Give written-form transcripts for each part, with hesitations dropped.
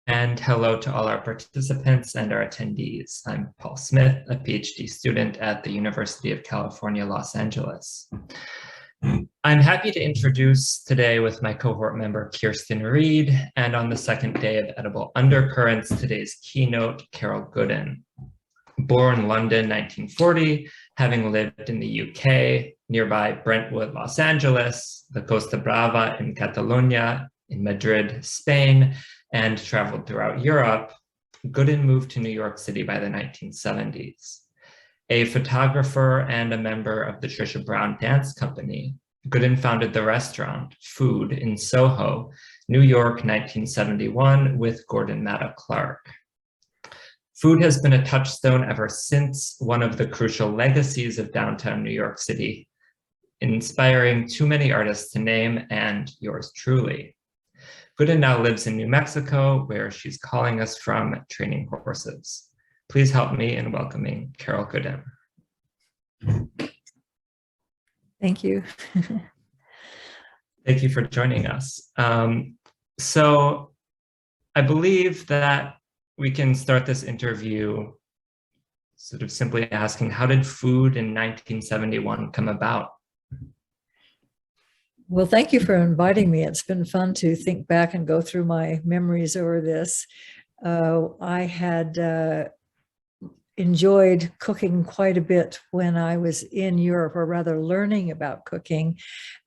And hello to all our participants and our attendees. I'm Paul Smith, a PhD student at the University of California, Los Angeles. I'm happy to introduce today with my cohort member, Kirsten Reed, and on the second day of Edible Undercurrents, today's keynote, Carol Goodden. Born London, 1940, having lived in the UK, nearby Brentwood, Los Angeles, the Costa Brava in Catalonia, in Madrid, Spain, and traveled throughout Europe, Goodden moved to New York City by the 1970s. A photographer and a member of the Trisha Brown Dance Company, Goodden founded the restaurant Food in Soho, New York, 1971, with Gordon Matta Clark. Food has been a touchstone ever since, one of the crucial legacies of downtown New York City, inspiring too many artists to name, and yours truly. Goodden now lives in New Mexico, where she's calling us from, training horses. Please help me in welcoming Carol Goodden. Thank you. Thank you for joining us. So I believe that we can start this interview sort of simply asking, how did food in 1971 come about? Well, thank you for inviting me. It's been fun to think back and go through my memories over this. I had enjoyed cooking quite a bit when I was in Europe, or rather learning about cooking.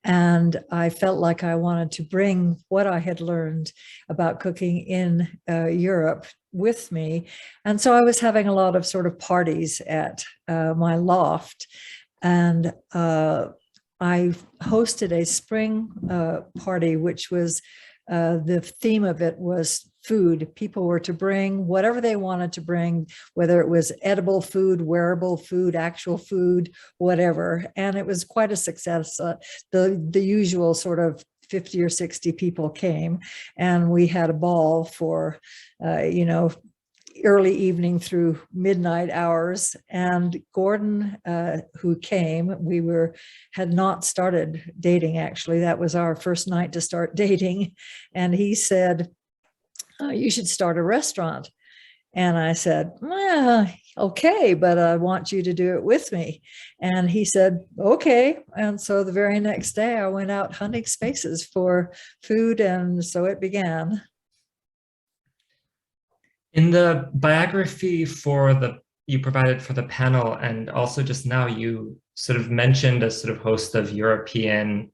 And I felt like I wanted to bring what I had learned about cooking in Europe with me. And so I was having a lot of sort of parties at my loft. And I hosted a spring party, which was, the theme of it was food. People were to bring whatever they wanted to bring, whether it was edible food, wearable food, actual food, whatever. And it was quite a success. The usual sort of 50 or 60 people came, and we had a ball for, early evening through midnight hours. And Gordon, who came, had not started dating, actually. That was our first night to start dating. And he said, you should start a restaurant. And I said, well, okay, but I want you to do it with me. And he said, okay. And so the very next day I went out hunting spaces for food. And so it began. In the biography you provided for the panel, and also just now, you sort of mentioned a sort of host of European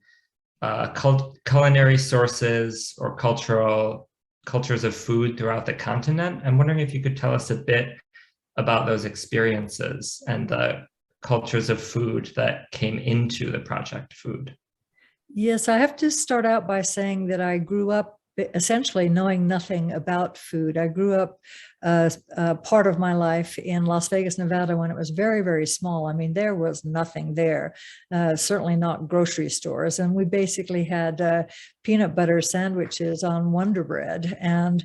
culinary sources or cultures of food throughout the continent. I'm wondering if you could tell us a bit about those experiences and the cultures of food that came into the project Food. Yes, I have to start out by saying that I grew up essentially knowing nothing about food. I grew up part of my life in Las Vegas, Nevada, when it was very, very small. I mean, there was nothing there, certainly not grocery stores. And we basically had peanut butter sandwiches on Wonder Bread and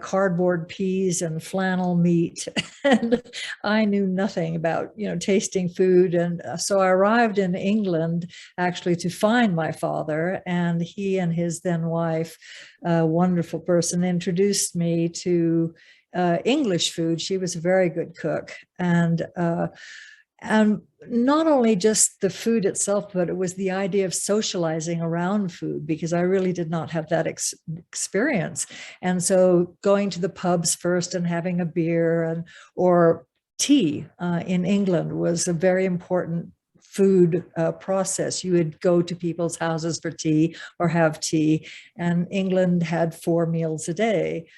cardboard peas and flannel meat. And I knew nothing about, tasting food. And so I arrived in England actually to find my father, and he and his then wife, a wonderful person, introduced me to English food. She was a very good cook. And not only just the food itself, but it was the idea of socializing around food, because I really did not have that experience. And so going to the pubs first and having a beer or tea in England was a very important food process. You would go to people's houses for tea or have tea, and England had 4 meals a day.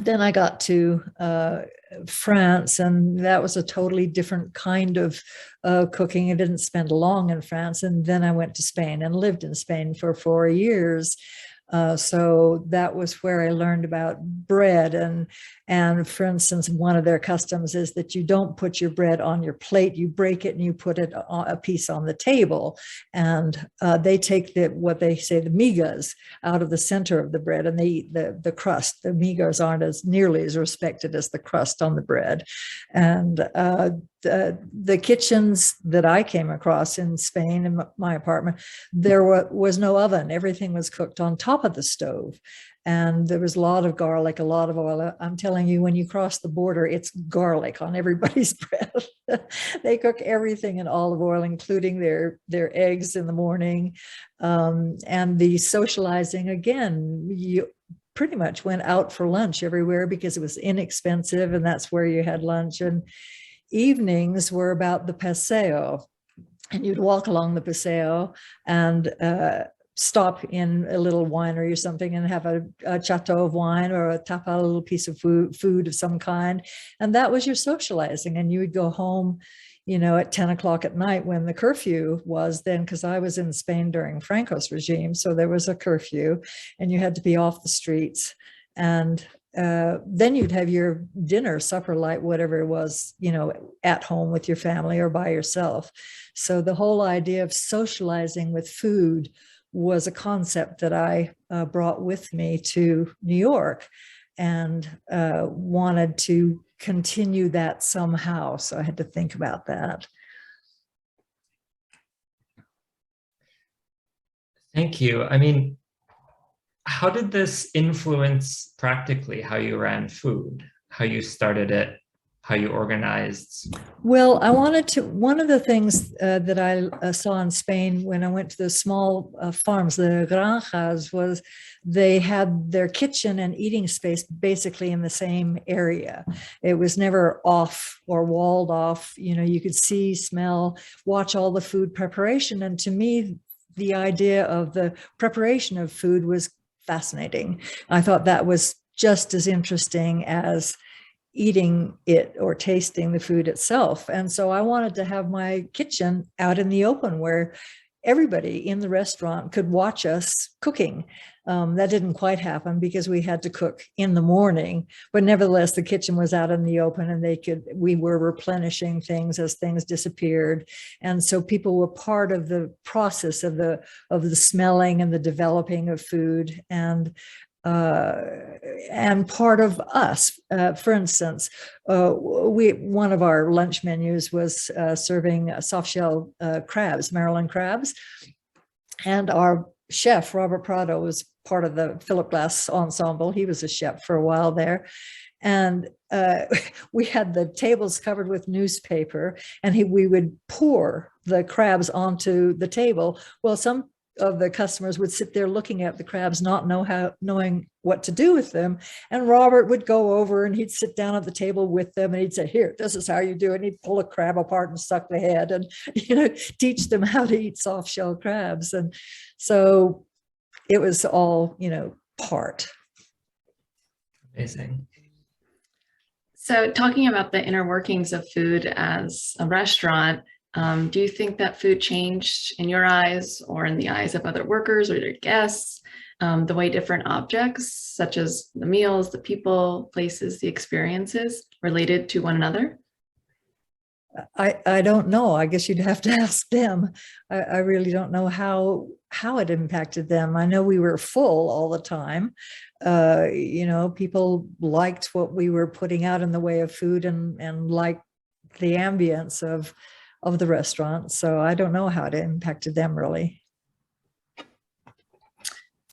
Then I got to France, and that was a totally different kind of cooking. I didn't spend long in France. And then I went to Spain and lived in Spain for 4 years. So that was where I learned about bread. And for instance, one of their customs is that you don't put your bread on your plate, you break it and you put it a piece on the table. And they take what they say, the migas, out of the center of the bread, and they eat the crust. The migas aren't nearly as respected as the crust on the bread. And the kitchens that I came across in Spain, in my apartment, there was no oven. Everything was cooked on top of the stove. and there was a lot of garlic, a lot of oil. I'm telling you, when you cross the border, it's garlic on everybody's breath. They cook everything in olive oil, including their eggs in the morning. And the socializing, again, you pretty much went out for lunch everywhere because it was inexpensive, and that's where you had lunch. And evenings were about the paseo, and you'd walk along the paseo and stop in a little winery or something and have a chateau of wine or a tapa, a little piece of food of some kind. And that was your socializing. And you would go home, at 10 o'clock at night when the curfew was then, because I was in Spain during Franco's regime. So there was a curfew and you had to be off the streets. And then you'd have your dinner, supper, light, whatever it was, at home with your family or by yourself. So the whole idea of socializing with food was a concept that I brought with me to New York, and wanted to continue that somehow. So I had to think about that. Thank you. I mean, how did this influence practically how you ran food, how you started it, how you organized? Well, one of the things that I saw in Spain when I went to the small farms, the granjas, was they had their kitchen and eating space basically in the same area. It was never off or walled off. You could see, smell, watch all the food preparation. And to me, the idea of the preparation of food was fascinating. I thought that was just as interesting as eating it or tasting the food itself. And so I wanted to have my kitchen out in the open where everybody in the restaurant could watch us cooking. That didn't quite happen because we had to cook in the morning, but nevertheless, the kitchen was out in the open and we were replenishing things as things disappeared. And so people were part of the process of the smelling and the developing of food, and part of us. For instance, one of our lunch menus was serving soft shell crabs, Maryland crabs, and our chef Robert Prado was part of the Philip Glass ensemble. He was a chef for a while there, and we had the tables covered with newspaper, and we would pour the crabs onto the table. Well, some of the customers would sit there looking at the crabs, not knowing what to do with them. And Robert would go over and he'd sit down at the table with them and he'd say, "Here, this is how you do it." And he'd pull a crab apart and suck the head and, teach them how to eat soft shell crabs. And so it was all, part. Amazing. So talking about the inner workings of food as a restaurant, do you think that food changed in your eyes or in the eyes of other workers or your guests, the way different objects, such as the meals, the people, places, the experiences, related to one another? I don't know. I guess you'd have to ask them. I really don't know how it impacted them. I know we were full all the time. People liked what we were putting out in the way of food and liked the ambience of the restaurant. So I don't know how it impacted them really.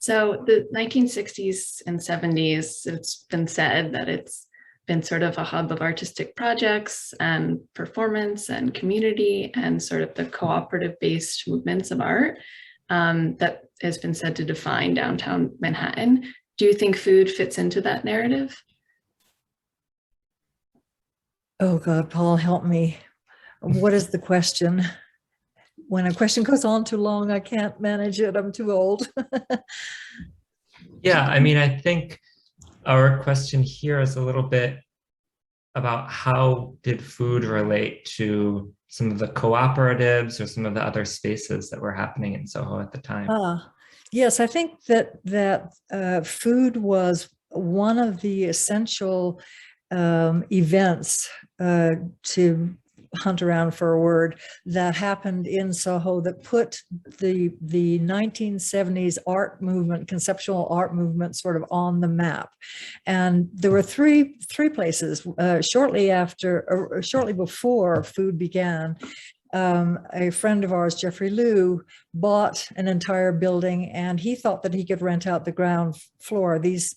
So the 1960s and 70s, it's been said that it's been sort of a hub of artistic projects and performance and community and sort of the cooperative based movements of art that has been said to define downtown Manhattan. Do you think food fits into that narrative? Oh God, Paul, help me. What is the question? When a question goes on too long, I can't manage it. I'm too old. Yeah, I mean, I think our question here is a little bit about how did food relate to some of the cooperatives or some of the other spaces that were happening in Soho at the time. Yes, I think that food was one of the essential events to hunt around for a word that happened in Soho that put the 1970s art movement, conceptual art movement, sort of on the map. And there were three places shortly before food began. a friend of ours, Jeffrey Liu, bought an entire building, and he thought that he could rent out the ground floor. These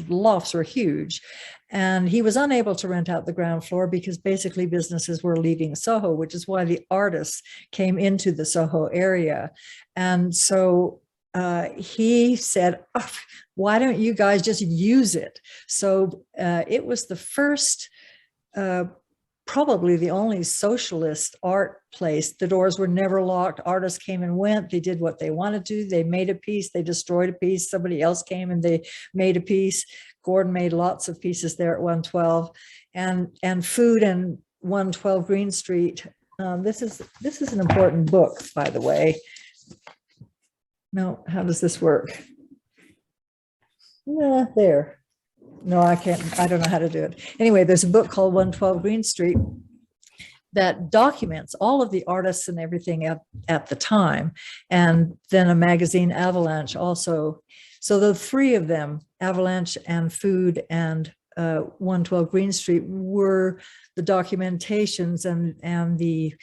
lofts were huge, and he was unable to rent out the ground floor because basically businesses were leaving Soho, which is why the artists came into the Soho area. And so he said, oh, why don't you guys just use it? So it was the first, probably the only socialist art place. The doors were never locked. Artists came and went. They did what they wanted to. They made a piece. They destroyed a piece. Somebody else came and they made a piece. Gordon made lots of pieces there at 112, and food in 112 Green Street. This is an important book, by the way. No, how does this work? There. No, I can't. I don't know how to do it. Anyway, there's a book called 112 Green Street that documents all of the artists and everything at the time. And then a magazine, Avalanche, also. So the three of them, Avalanche and Food and 112 Green Street, were the documentations and the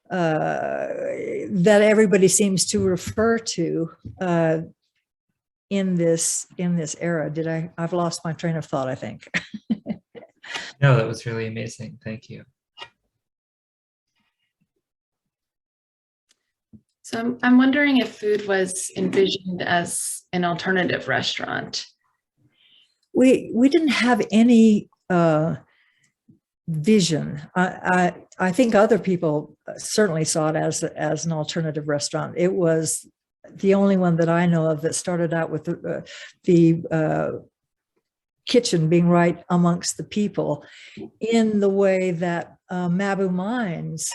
that everybody seems to refer to in this era. I've lost my train of thought, I think. No, that was really amazing. Thank you. So I'm wondering if food was envisioned as an alternative restaurant. We didn't have any vision. I think other people certainly saw it as an alternative restaurant. It was the only one that I know of that started out with the kitchen being right amongst the people, in the way that Mabu Mines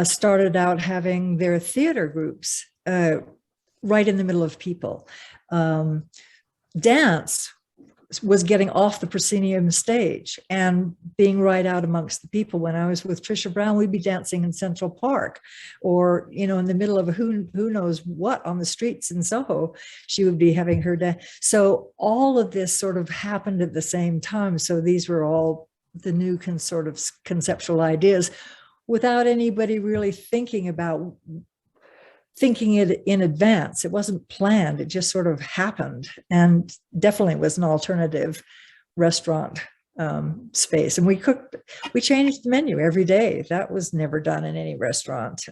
started out having their theater groups right in the middle of people. Dance was getting off the proscenium stage and being right out amongst the people. When I was with Trisha Brown, we'd be dancing in Central Park, or, you know, in the middle of who knows what on the streets in Soho, she would be having her dance. So all of this sort of happened at the same time. So these were all the new sort of conceptual ideas, without anybody really thinking it in advance. It wasn't planned, it just sort of happened, and definitely was an alternative restaurant space. And we changed the menu every day. That was never done in any restaurant.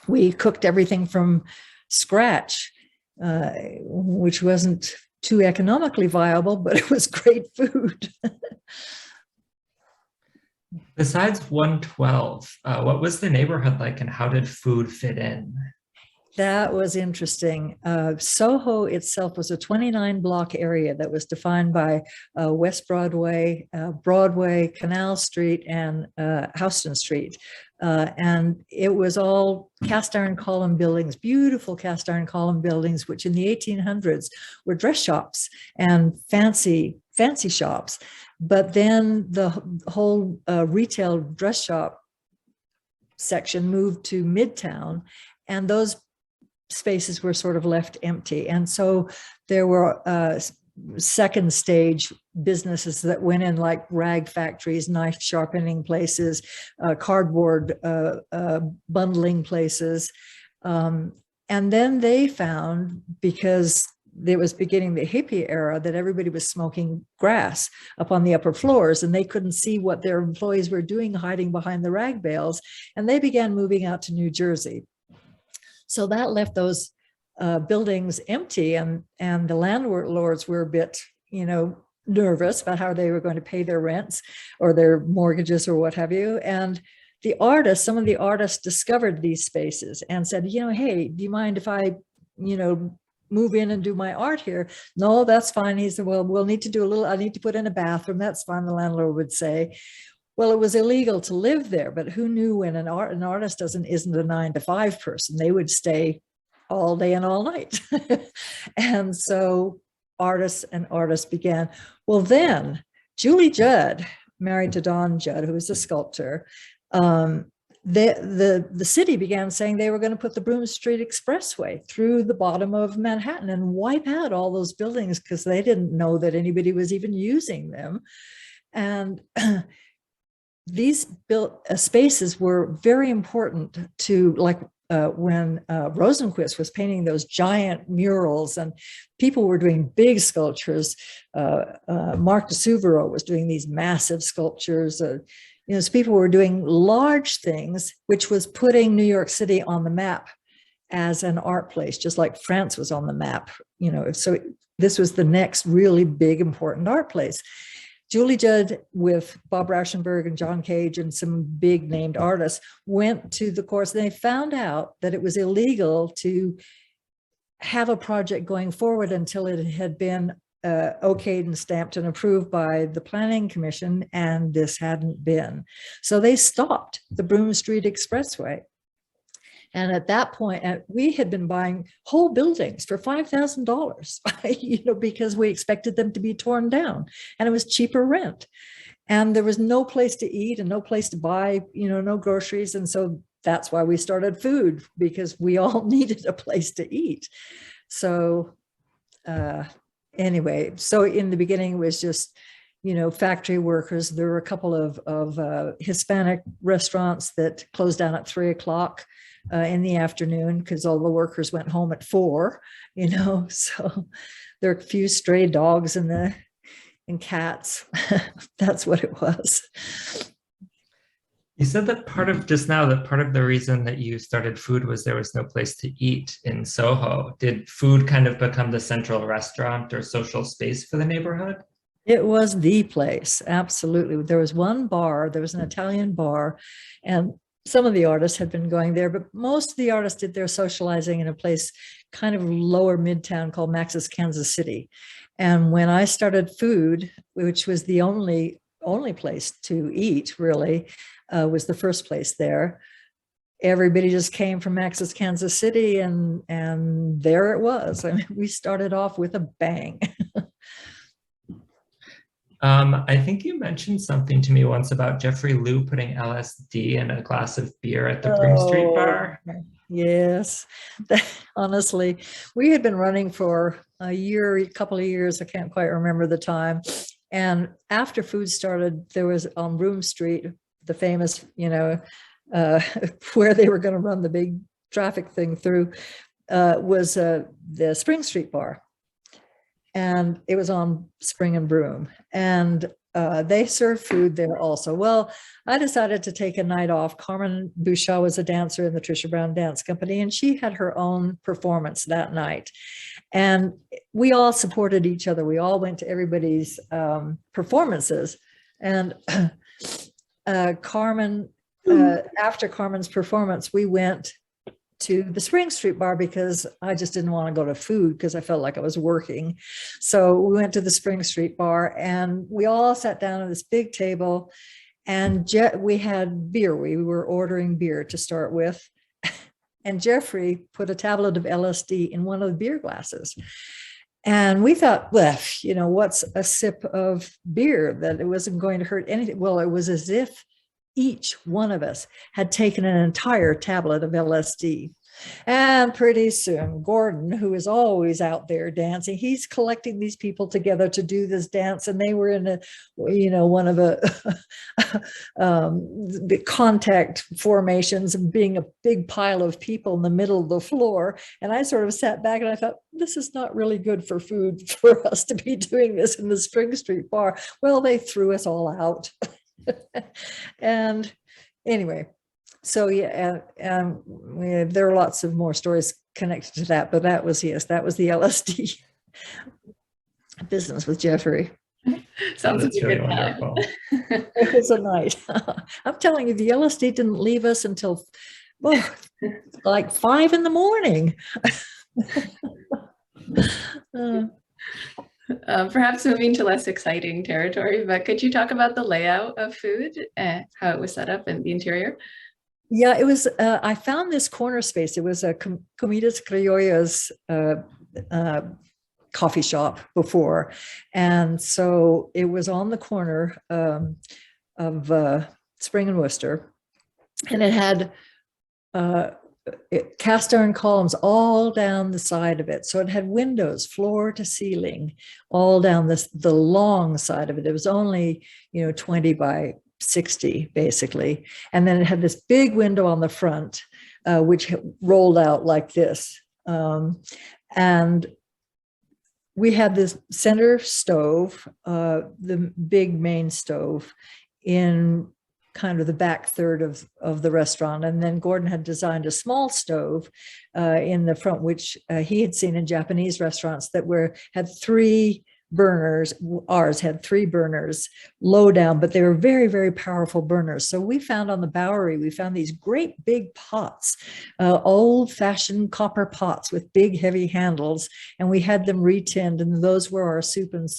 We cooked everything from scratch, which wasn't too economically viable, but it was great food. Besides 112, what was the neighborhood like, and how did food fit in? That was interesting. Soho itself was a 29-block area that was defined by West Broadway, Broadway, Canal Street, and Houston Street. And it was all cast iron column buildings, beautiful cast iron column buildings, which in the 1800s were dress shops and fancy shops. But then the whole retail dress shop section moved to Midtown, and those spaces were sort of left empty. And so there were second stage businesses that went in, like rag factories, knife sharpening places, cardboard bundling places. And then they found, because it was beginning the hippie era, that everybody was smoking grass up on the upper floors, and they couldn't see what their employees were doing hiding behind the rag bales. And they began moving out to New Jersey. So that left those buildings empty, and the landlords were a bit, nervous about how they were going to pay their rents or their mortgages or what have you. And some of the artists discovered these spaces and said, hey, do you mind if I, move in and do my art here? No, that's fine. He said, well, I need to put in a bathroom. That's fine, the landlord would say. Well, it was illegal to live there, but who knew when an artist isn't a 9-to-5 person? They would stay all day and all night. And so artists began. Well, then Julie Judd, married to Don Judd, who was a sculptor, the city began saying they were going to put the Broome Street Expressway through the bottom of Manhattan and wipe out all those buildings, because they didn't know that anybody was even using them. And these built spaces were very important to, like, when Rosenquist was painting those giant murals and people were doing big sculptures. Marc de Souvero was doing these massive sculptures. So people were doing large things, which was putting New York City on the map as an art place, just like France was on the map. So this was the next really big, important art place. Julie Judd with Bob Rauschenberg and John Cage and some big named artists went to the course, and they found out that it was illegal to have a project going forward until it had been okayed and stamped and approved by the Planning Commission, and this hadn't been. So they stopped the Broome Street Expressway. And at that point, we had been buying whole buildings for $5,000, because we expected them to be torn down, and it was cheaper rent. And there was no place to eat and no place to buy, no groceries. And so that's why we started food, because we all needed a place to eat. So anyway, so in the beginning it was just, factory workers. There were a couple of Hispanic restaurants that closed down at 3 o'clock. In the afternoon, because all the workers went home at 4, so there are a few stray dogs and cats. That's what it was. You said that part of the reason that you started food was there was no place to eat in Soho. Did food kind of become the central restaurant or social space for the neighborhood? It was the place, absolutely. There was one bar, there was an Italian bar, and some of the artists had been going there, but most of the artists did their socializing in a place kind of lower midtown called Max's Kansas City. And when I started food, which was the only place to eat, really, was the first place there. Everybody just came from Max's Kansas City, and there it was. I mean, we started off with a bang. I think you mentioned something to me once about Jeffrey Liu putting LSD in a glass of beer at the Broome Street bar. Yes, honestly, we had been running for a couple of years. I can't quite remember the time. And after food started, there was on Broome Street, the famous, where they were going to run the big traffic thing through, was the Spring Street bar. And it was on Spring and Broome, and they served food there also. Well, I decided to take a night off. Carmen Bouchard was a dancer in the Trisha Brown Dance Company, and she had her own performance that night. And we all supported each other. We all went to everybody's performances. And Carmen, after Carmen's performance, we went to the Spring Street bar because I just didn't want to go to food because I felt like I was working. So we went to the Spring Street bar, and we all sat down at this big table, and we had beer. We were ordering beer to start with. And Jeffrey put a tablet of LSD in one of the beer glasses. And we thought, well, what's a sip of beer, that it wasn't going to hurt anything. Well, it was as if each one of us had taken an entire tablet of LSD. And pretty soon, Gordon, who is always out there dancing, he's collecting these people together to do this dance. And they were in one of the contact formations, and being a big pile of people in the middle of the floor. And I sort of sat back and I thought, this is not really good for food for us to be doing this in the Spring Street bar. Well, they threw us all out. And anyway, so yeah, there are lots of more stories connected to that, but that was the LSD business with Jeffrey. Sounds like really wonderful. It was a night. I'm telling you, the LSD didn't leave us until like 5 a.m. Perhaps moving to less exciting territory, but could you talk about the layout of food, how it was set up in the interior? Yeah, it was, I found this corner space. It was a Comidas Criollas coffee shop before. And so it was on the corner of Spring and Worcester. And it had cast iron columns all down the side of it. So it had windows, floor to ceiling, all down the long side of it. It was only, 20 by 60 basically. And then it had this big window on the front, which rolled out like this. And we had this center stove, the big main stove, in kind of the back third of the restaurant. And then Gordon had designed a small stove in the front, which he had seen in Japanese restaurants that had 3 burners. Ours had 3 burners low down, but they were very, very powerful burners. So we found on the Bowery, we found these great big pots, old-fashioned copper pots with big heavy handles, and we had them retinned, and those were our soup and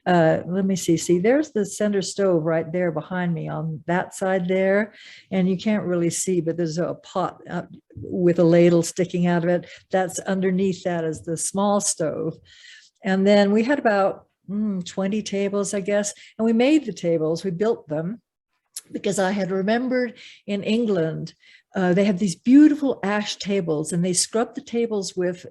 let me see, there's the center stove right there behind me on that side there, and you can't really see, but there's a pot with a ladle sticking out of it. That's underneath that is the small stove. And then we had about 20 tables, I guess. And we made the tables, we built them, because I had remembered in England, they had these beautiful ash tables, and they scrubbed the tables with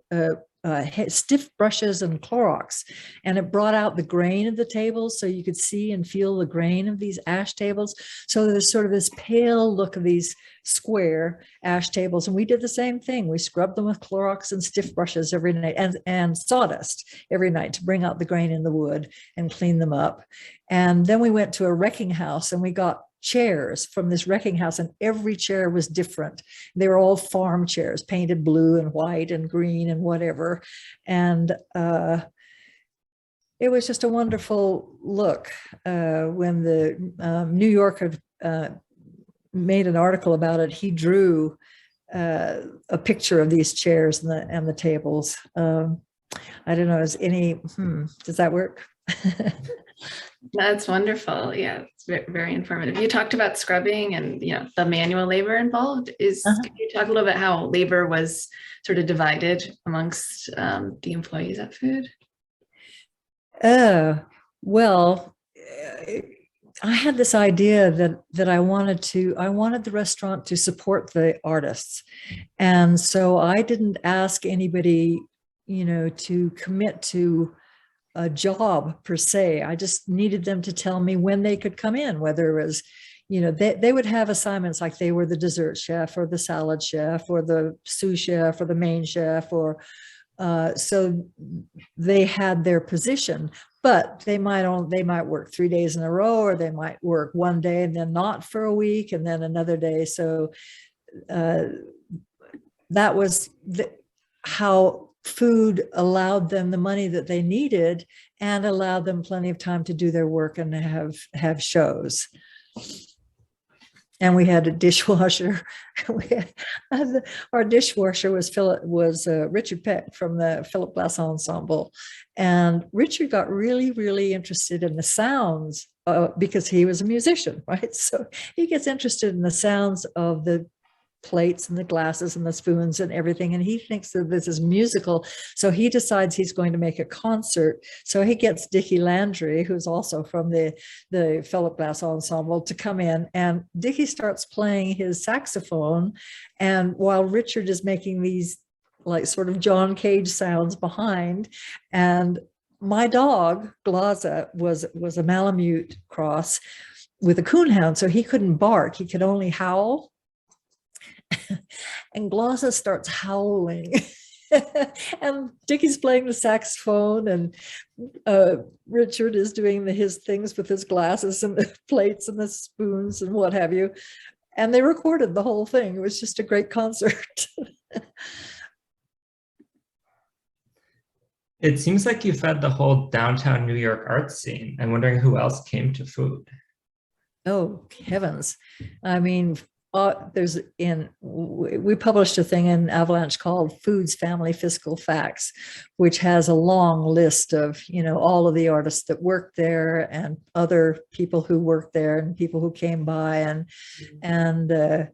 stiff brushes and Clorox, and it brought out the grain of the tables, so you could see and feel the grain of these ash tables. So there's sort of this pale look of these square ash tables, and we did the same thing. We scrubbed them with Clorox and stiff brushes every night, and sawdust every night to bring out the grain in the wood and clean them up. And then we went to a wrecking house, and we got chairs from this wrecking house, and every chair was different. They were all farm chairs, painted blue and white and green and whatever. And it was just a wonderful look. When the New Yorker made an article about it, he drew a picture of these chairs and the tables. I don't know, does that work? That's wonderful. Yeah, it's very informative. You talked about scrubbing and the manual labor involved. Can you talk a little bit how labor was sort of divided amongst the employees at Food? Well, I had this idea that I wanted the restaurant to support the artists, and so I didn't ask anybody, to commit to a job per se. I just needed them to tell me when they could come in, whether it was, they would have assignments like they were the dessert chef or the salad chef or the sous chef or the main chef, or so they had their position, but they might work 3 days in a row, or they might work one day and then not for a week and then another day. So that was how Food allowed them the money that they needed and allowed them plenty of time to do their work and have shows. And we had a dishwasher. Our dishwasher was Richard Peck from the Philip Glass Ensemble. And Richard got really, really interested in the sounds because he was a musician, right? So he gets interested in the sounds of the plates and the glasses and the spoons and everything, and he thinks that this is musical, so he decides he's going to make a concert. So he gets Dickie Landry, who's also from the Philip Glass Ensemble, to come in, and Dickie starts playing his saxophone, and while Richard is making these like sort of John Cage sounds behind. And my dog Glaza was a Malamute cross with a coonhound, so he couldn't bark, he could only howl. And Glaza starts howling and Dickie's playing the saxophone, and Richard is doing his things with his glasses and the plates and the spoons and what have you. And they recorded the whole thing. It was just a great concert. It seems like you fed the whole downtown New York art scene. I'm wondering who else came to Food. Oh, heavens. I mean, we published a thing in Avalanche called Food's Family Fiscal Facts, which has a long list of, all of the artists that worked there and other people who worked there and people who came by, and of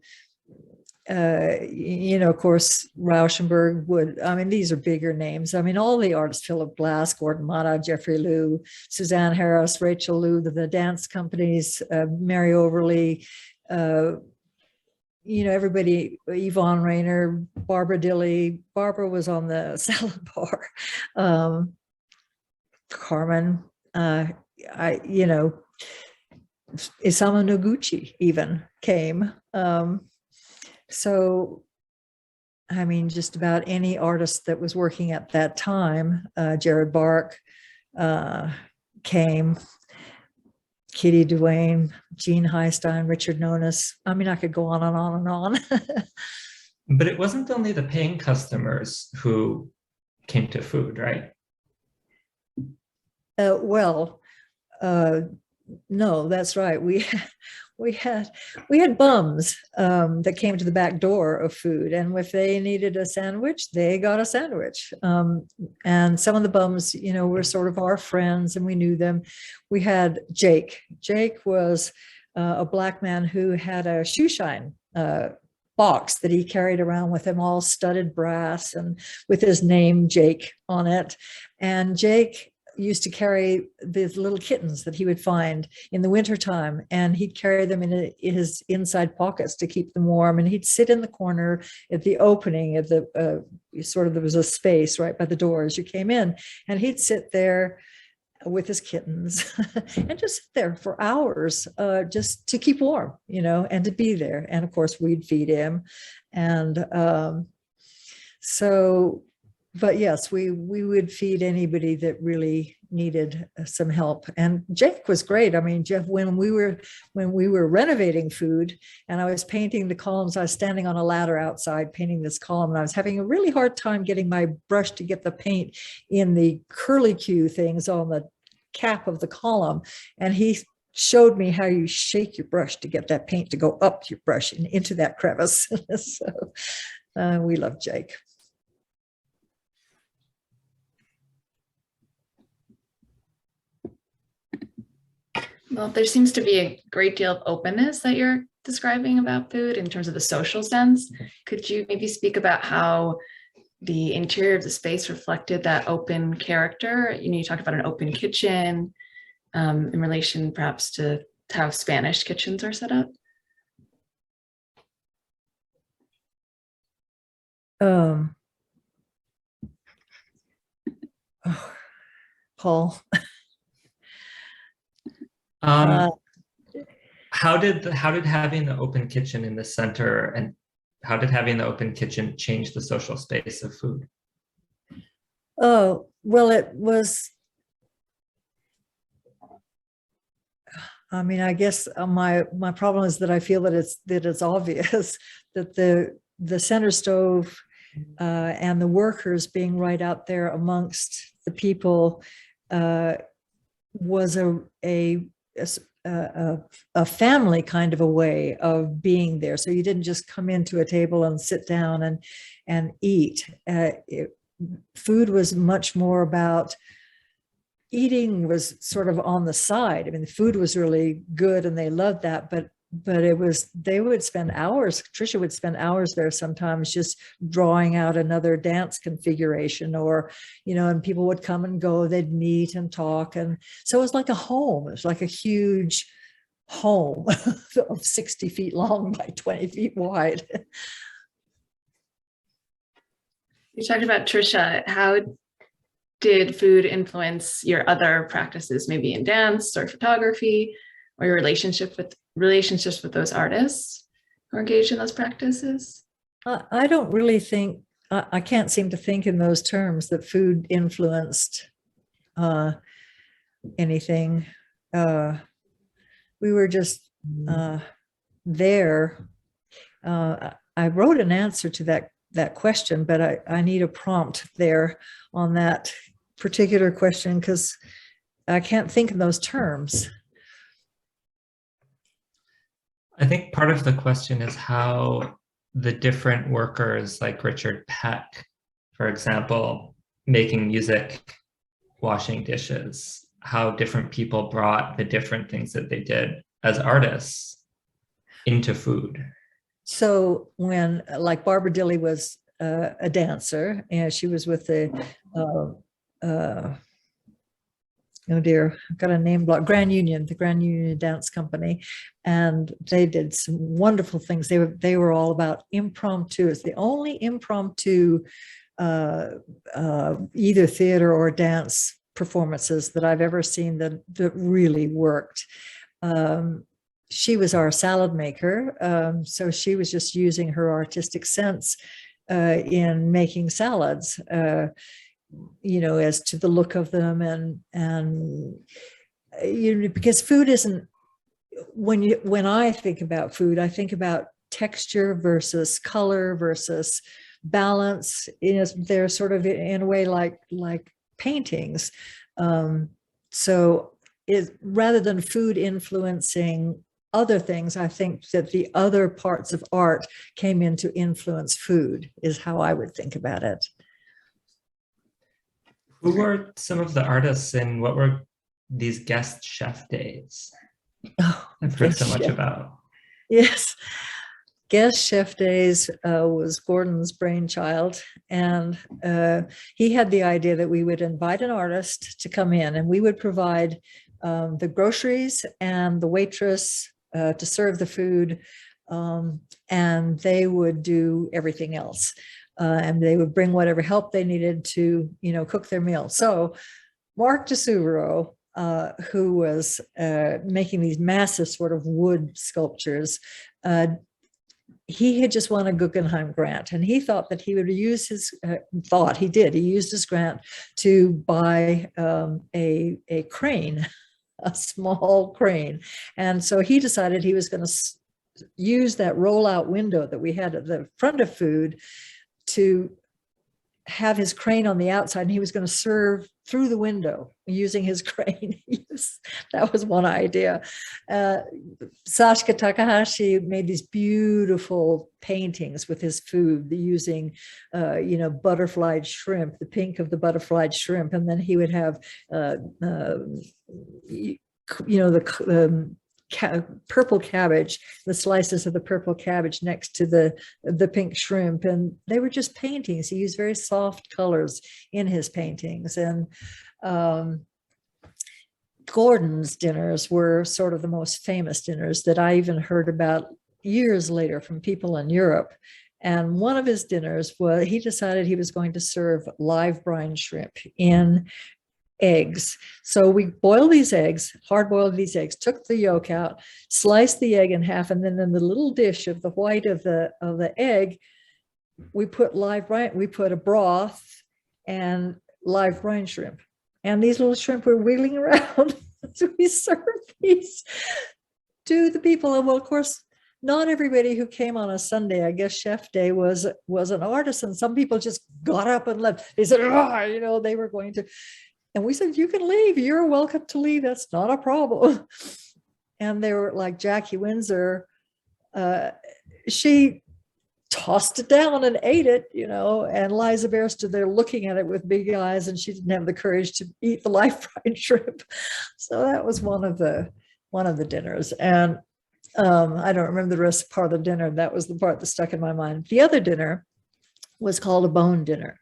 course, Rauschenberg these are bigger names. All the artists, Philip Glass, Gordon Mata, Jeffrey Liu, Suzanne Harris, Rachel Liu, the dance companies, Mary Overly, everybody, Yvonne Rayner, Barbara Dilley. Barbara was on the salad bar. Carmen, Isamu Noguchi even came. So, I mean, just about any artist that was working at that time, Jared Bark came, Kitty Duane, Gene Heinstein, Richard Nonis. I mean, I could go on and on and on. But it wasn't only the paying customers who came to food, right? No, that's right. We had bums that came to the back door of food, and if they needed a sandwich, they got a sandwich. And some of the bums, were sort of our friends, and we knew them. We had Jake. Jake was a Black man who had a shoe shine box that he carried around with him, all studded brass and with his name Jake on it. And Jake used to carry these little kittens that he would find in the wintertime, and he'd carry them in his inside pockets to keep them warm. And he'd sit in the corner at the opening of the there was a space right by the door as you came in, and he'd sit there with his kittens and just sit there for hours, just to keep warm, and to be there. And of course we'd feed him. And but yes, we would feed anybody that really needed some help. And Jake was great. I mean, Jeff, when we were renovating food and I was painting the columns, I was standing on a ladder outside painting this column, and I was having a really hard time getting my brush to get the paint in the curlicue things on the cap of the column. And he showed me how you shake your brush to get that paint to go up your brush and into that crevice. So we love Jake. Well, there seems to be a great deal of openness that you're describing about food in terms of the social sense. Could you maybe speak about how the interior of the space reflected that open character? You talked about an open kitchen in relation perhaps to how Spanish kitchens are set up. Paul. How did having the open kitchen in the center, and how did having the open kitchen change the social space of food? Oh, well, it was, I mean, I guess my problem is that I feel that it's obvious that the center stove and the workers being right out there amongst the people was a family kind of a way of being there. So you didn't just come into a table and sit down and eat. Food was much more about, eating was sort of on the side. I mean, the food was really good and they loved that, but it was, they would spend hours, Tricia would spend hours there sometimes just drawing out another dance configuration, or, and people would come and go, they'd meet and talk. And so it was like a home. It was like a huge home of 60 feet long by 20 feet wide. You talked about Tricia. How did food influence your other practices, maybe in dance or photography, or your relationships with those artists who are engaged in those practices? I don't really think, I can't seem to think in those terms that food influenced anything. We were just there. I wrote an answer to that question, but I need a prompt there on that particular question because I can't think in those terms. I think part of the question is how the different workers, like Richard Peck, for example, making music, washing dishes, how different people brought the different things that they did as artists into food. So when, like, Barbara Dilley was a dancer, and she was with the, oh dear, I've got a name block, the Grand Union Dance Company. And they did some wonderful things. They were all about impromptu. It's the only impromptu either theater or dance performances that I've ever seen that really worked. she was our salad maker. So she was just using her artistic sense in making salads, as to the look of them, and because food isn't, when I think about food, I think about texture versus color versus balance. They're sort of in a way like paintings. So rather than food influencing other things, I think that the other parts of art came in to influence food, is how I would think about it. Who were some of the artists and what were these guest chef days? I've heard so much about. Yes. Guest chef days was Gordon's brainchild, and he had the idea that we would invite an artist to come in, and we would provide the groceries and the waitress to serve the food, and they would do everything else, and they would bring whatever help they needed to, cook their meal. So Mark DeSuvero, who was making these massive sort of wood sculptures, he had just won a Guggenheim grant, and he thought that he would use his, he used his grant to buy a crane, a small crane. And so he decided he was going to use that rollout window that we had at the front of food to have his crane on the outside, and he was going to serve through the window using his crane. That was one idea. Sashika Takahashi made these beautiful paintings with his food, using, butterflied shrimp, the pink of the butterflied shrimp, and then he would have, purple cabbage, the slices of the purple cabbage next to the pink shrimp, and they were just paintings. He used very soft colors in his paintings. And Gordon's dinners were sort of the most famous dinners that I even heard about years later from people in Europe. And one of his dinners was, he decided he was going to serve live brine shrimp in eggs. So we boiled these eggs, hard boiled these eggs, took the yolk out, sliced the egg in half, and then in the little dish of the white of the egg, we put live brine, we put a broth and live brine shrimp. And these little shrimp were wiggling around. So we served these to the people. And well, of course, not everybody who came on a Sunday, I guess chef day, was an artist. And some people just got up and left. They said, they were going to. And we said, you can leave. You're welcome to leave. That's not a problem. And they were like Jackie Windsor. She tossed it down and ate it, and Liza Bear stood there looking at it with big eyes, and she didn't have the courage to eat the live fried shrimp. So that was one of the dinners. And I don't remember the rest part of the dinner. That was the part that stuck in my mind. The other dinner was called a bone dinner.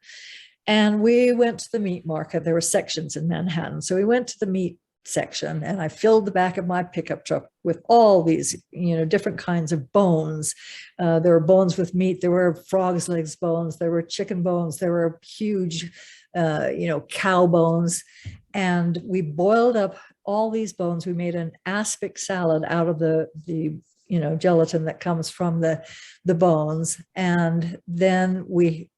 And we went to the meat market. There were sections in Manhattan. So we went to the meat section, and I filled the back of my pickup truck with all these, different kinds of bones. There were bones with meat. There were frog's legs bones. There were chicken bones. There were huge, cow bones. And we boiled up all these bones. We made an aspic salad out of the gelatin that comes from the bones. And then we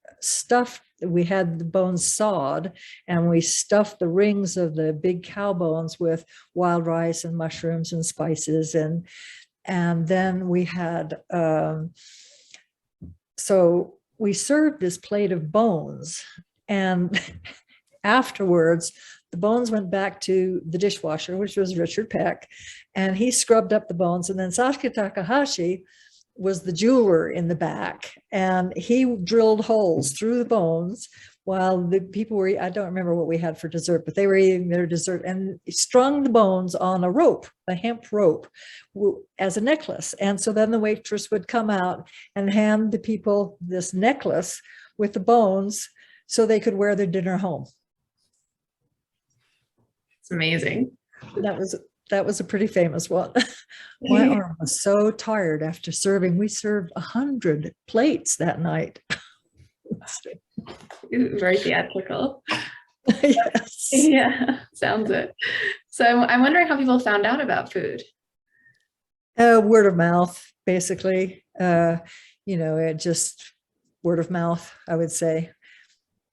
had the bones sawed, and we stuffed the rings of the big cow bones with wild rice and mushrooms and spices. And then we had, so we served this plate of bones, and afterwards, the bones went back to the dishwasher, which was Richard Peck, and he scrubbed up the bones. And then Sashika Takahashi was the jeweler in the back, and he drilled holes through the bones while the people were, I don't remember what we had for dessert, but they were eating their dessert, and strung the bones on a rope, a hemp rope, as a necklace. And so then the waitress would come out and hand the people this necklace with the bones so they could wear their dinner home. It's amazing. That was a pretty famous one. My arm was so tired after serving. We served 100 plates that night. Very theatrical. Yes. Yeah, sounds it. So I'm wondering how people found out about food. Word of mouth, basically. It just word of mouth, I would say.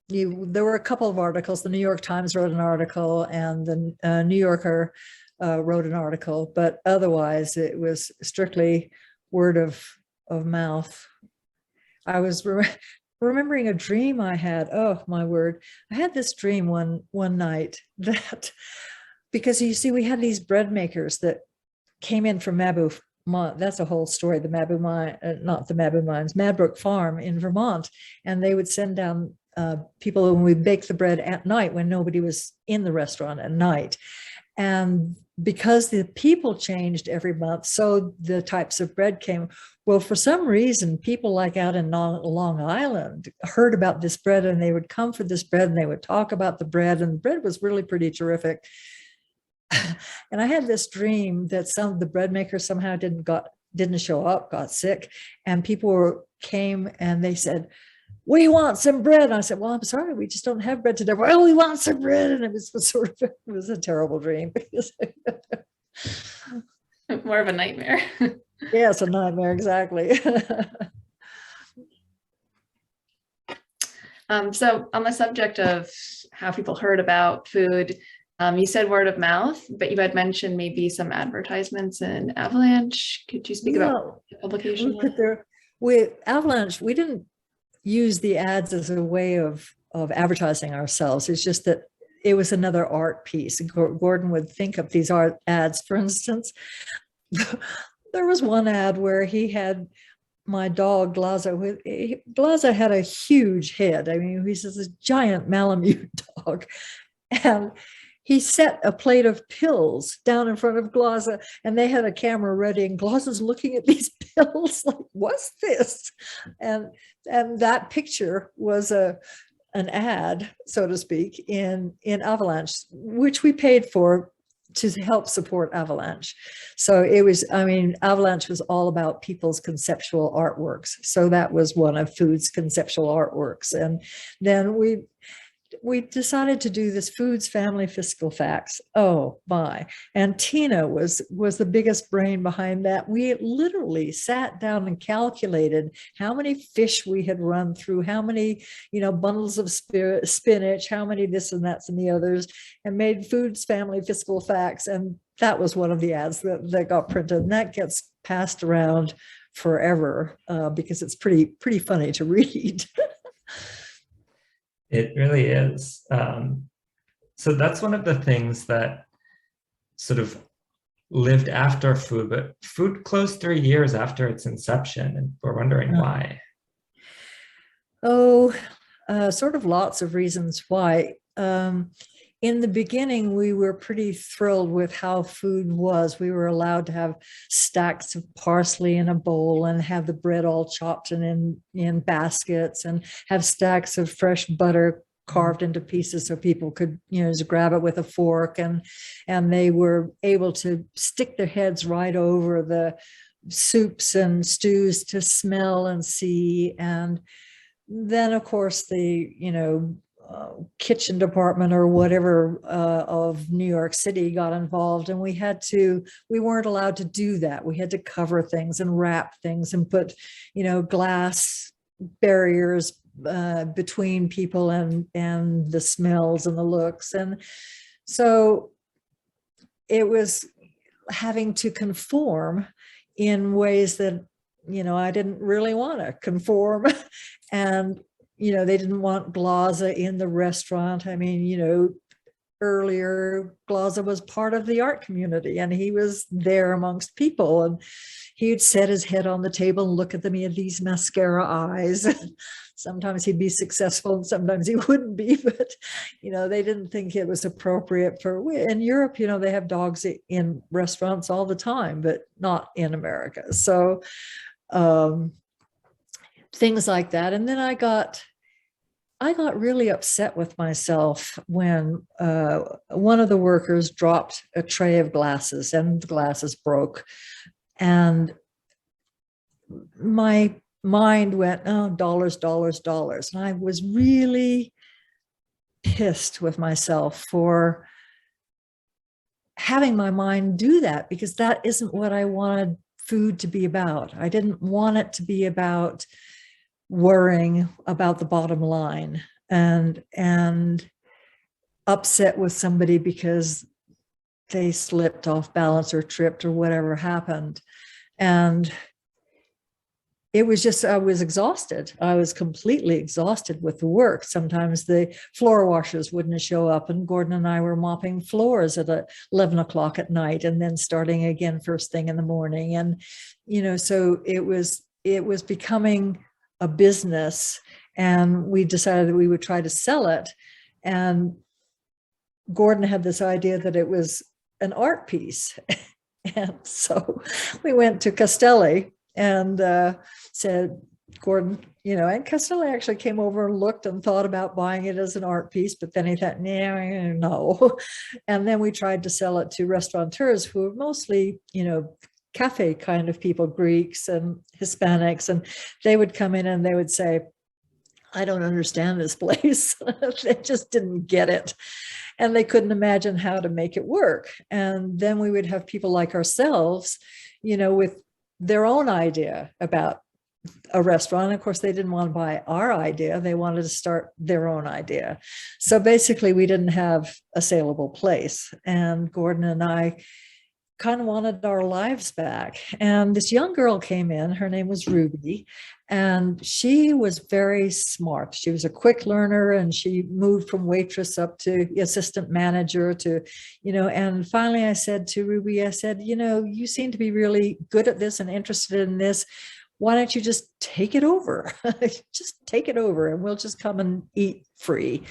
There were a couple of articles. The New York Times wrote an article, and the New Yorker wrote an article, but otherwise it was strictly word of mouth. I was remembering a dream I had. Oh my word! I had this dream one night that, because you see, we had these bread makers that came in from Mabu. That's a whole story. The Mabu mine, not the Mabu mines, Madbrook Farm in Vermont, and they would send down people when we baked the bread at night when nobody was in the restaurant at night. And because the people changed every month, so the types of bread came. Well, for some reason, people like out in Long Island heard about this bread, and they would come for this bread, and they would talk about the bread, and the bread was really pretty terrific. And I had this dream that some of the bread makers somehow didn't show up, got sick, and people came and they said, "We want some bread." And I said, "Well, I'm sorry, we just don't have bread today." "Well, we want some bread." And it was a terrible dream. More of a nightmare. Yeah, it's a nightmare, exactly. So on the subject of how people heard about food, you said word of mouth, but you had mentioned maybe some advertisements in Avalanche. Could you speak about the publication? With Avalanche, we didn't use the ads as a way of advertising ourselves. It's just that it was another art piece. Gordon would think of these art ads. For instance, there was one ad where he had my dog Glaza. Glaza had a huge head. I mean, he's this giant Malamute dog, and he set a plate of pills down in front of Glaza, and they had a camera ready, and Glaza's looking at these pills like, "What's this?" And that picture was an ad, so to speak, in Avalanche, which we paid for to help support Avalanche. So it was, I mean, Avalanche was all about people's conceptual artworks. So that was one of Food's conceptual artworks. And then we decided to do this Foods Family Fiscal Facts. Oh my. And Tina was the biggest brain behind that. We literally sat down and calculated how many fish we had run through, how many, bundles of spinach, how many this and that's and the others, and made Foods Family Fiscal Facts. And that was one of the ads that got printed. And that gets passed around forever because it's pretty funny to read. It really is. So that's one of the things that sort of lived after Food, but Food closed 3 years after its inception, and we're wondering why. Sort of lots of reasons why. In the beginning, we were pretty thrilled with how food was. We were allowed to have stacks of parsley in a bowl and have the bread all chopped and in baskets, and have stacks of fresh butter carved into pieces so people could, just grab it with a fork, and they were able to stick their heads right over the soups and stews to smell and see. And then, of course, the, kitchen department or whatever of New York City got involved, and we weren't allowed to do that. We had to cover things and wrap things and put, glass barriers between people and the smells and the looks. And so it was having to conform in ways that, I didn't really want to conform. And they didn't want Glaza in the restaurant. I mean, earlier Glaza was part of the art community, and he was there amongst people, and he'd set his head on the table and look at them. He had these mascara eyes. Sometimes he'd be successful and sometimes he wouldn't be, but, they didn't think it was appropriate in Europe, they have dogs in restaurants all the time, but not in America. So, things like that. And then I got really upset with myself when one of the workers dropped a tray of glasses and the glasses broke. And my mind went, oh, dollars. And I was really pissed with myself for having my mind do that, because that isn't what I wanted food to be about. I didn't want it to be about worrying about the bottom line and upset with somebody because they slipped off balance or tripped or whatever happened. And it was just, I was exhausted. I was completely exhausted with the work. Sometimes the floor washers wouldn't show up, and Gordon and I were mopping floors at 11 o'clock at night and then starting again first thing in the morning. And, you know, so it was becoming a business, and we decided that we would try to sell it. And Gordon had this idea that it was an art piece. And so we went to Castelli and said, Gordon, you know, and Castelli actually came over and looked and thought about buying it as an art piece, but then he thought, no. And then we tried to sell it to restaurateurs who were mostly, you know, cafe kind of people, Greeks and Hispanics, and they would come in and they would say, I don't understand this place. They just didn't get it. And they couldn't imagine how to make it work. And then we would have people like ourselves, you know, with their own idea about a restaurant. And of course, they didn't want to buy our idea. They wanted to start their own idea. So basically, we didn't have a saleable place. And Gordon and I kind of wanted our lives back. And this young girl came in, her name was Ruby, and she was very smart. She was a quick learner, and she moved from waitress up to assistant manager to, you know, and finally I said to Ruby, I said, you know, you seem to be really good at this and interested in this. Why don't you just take it over? Just take it over and we'll just come and eat free.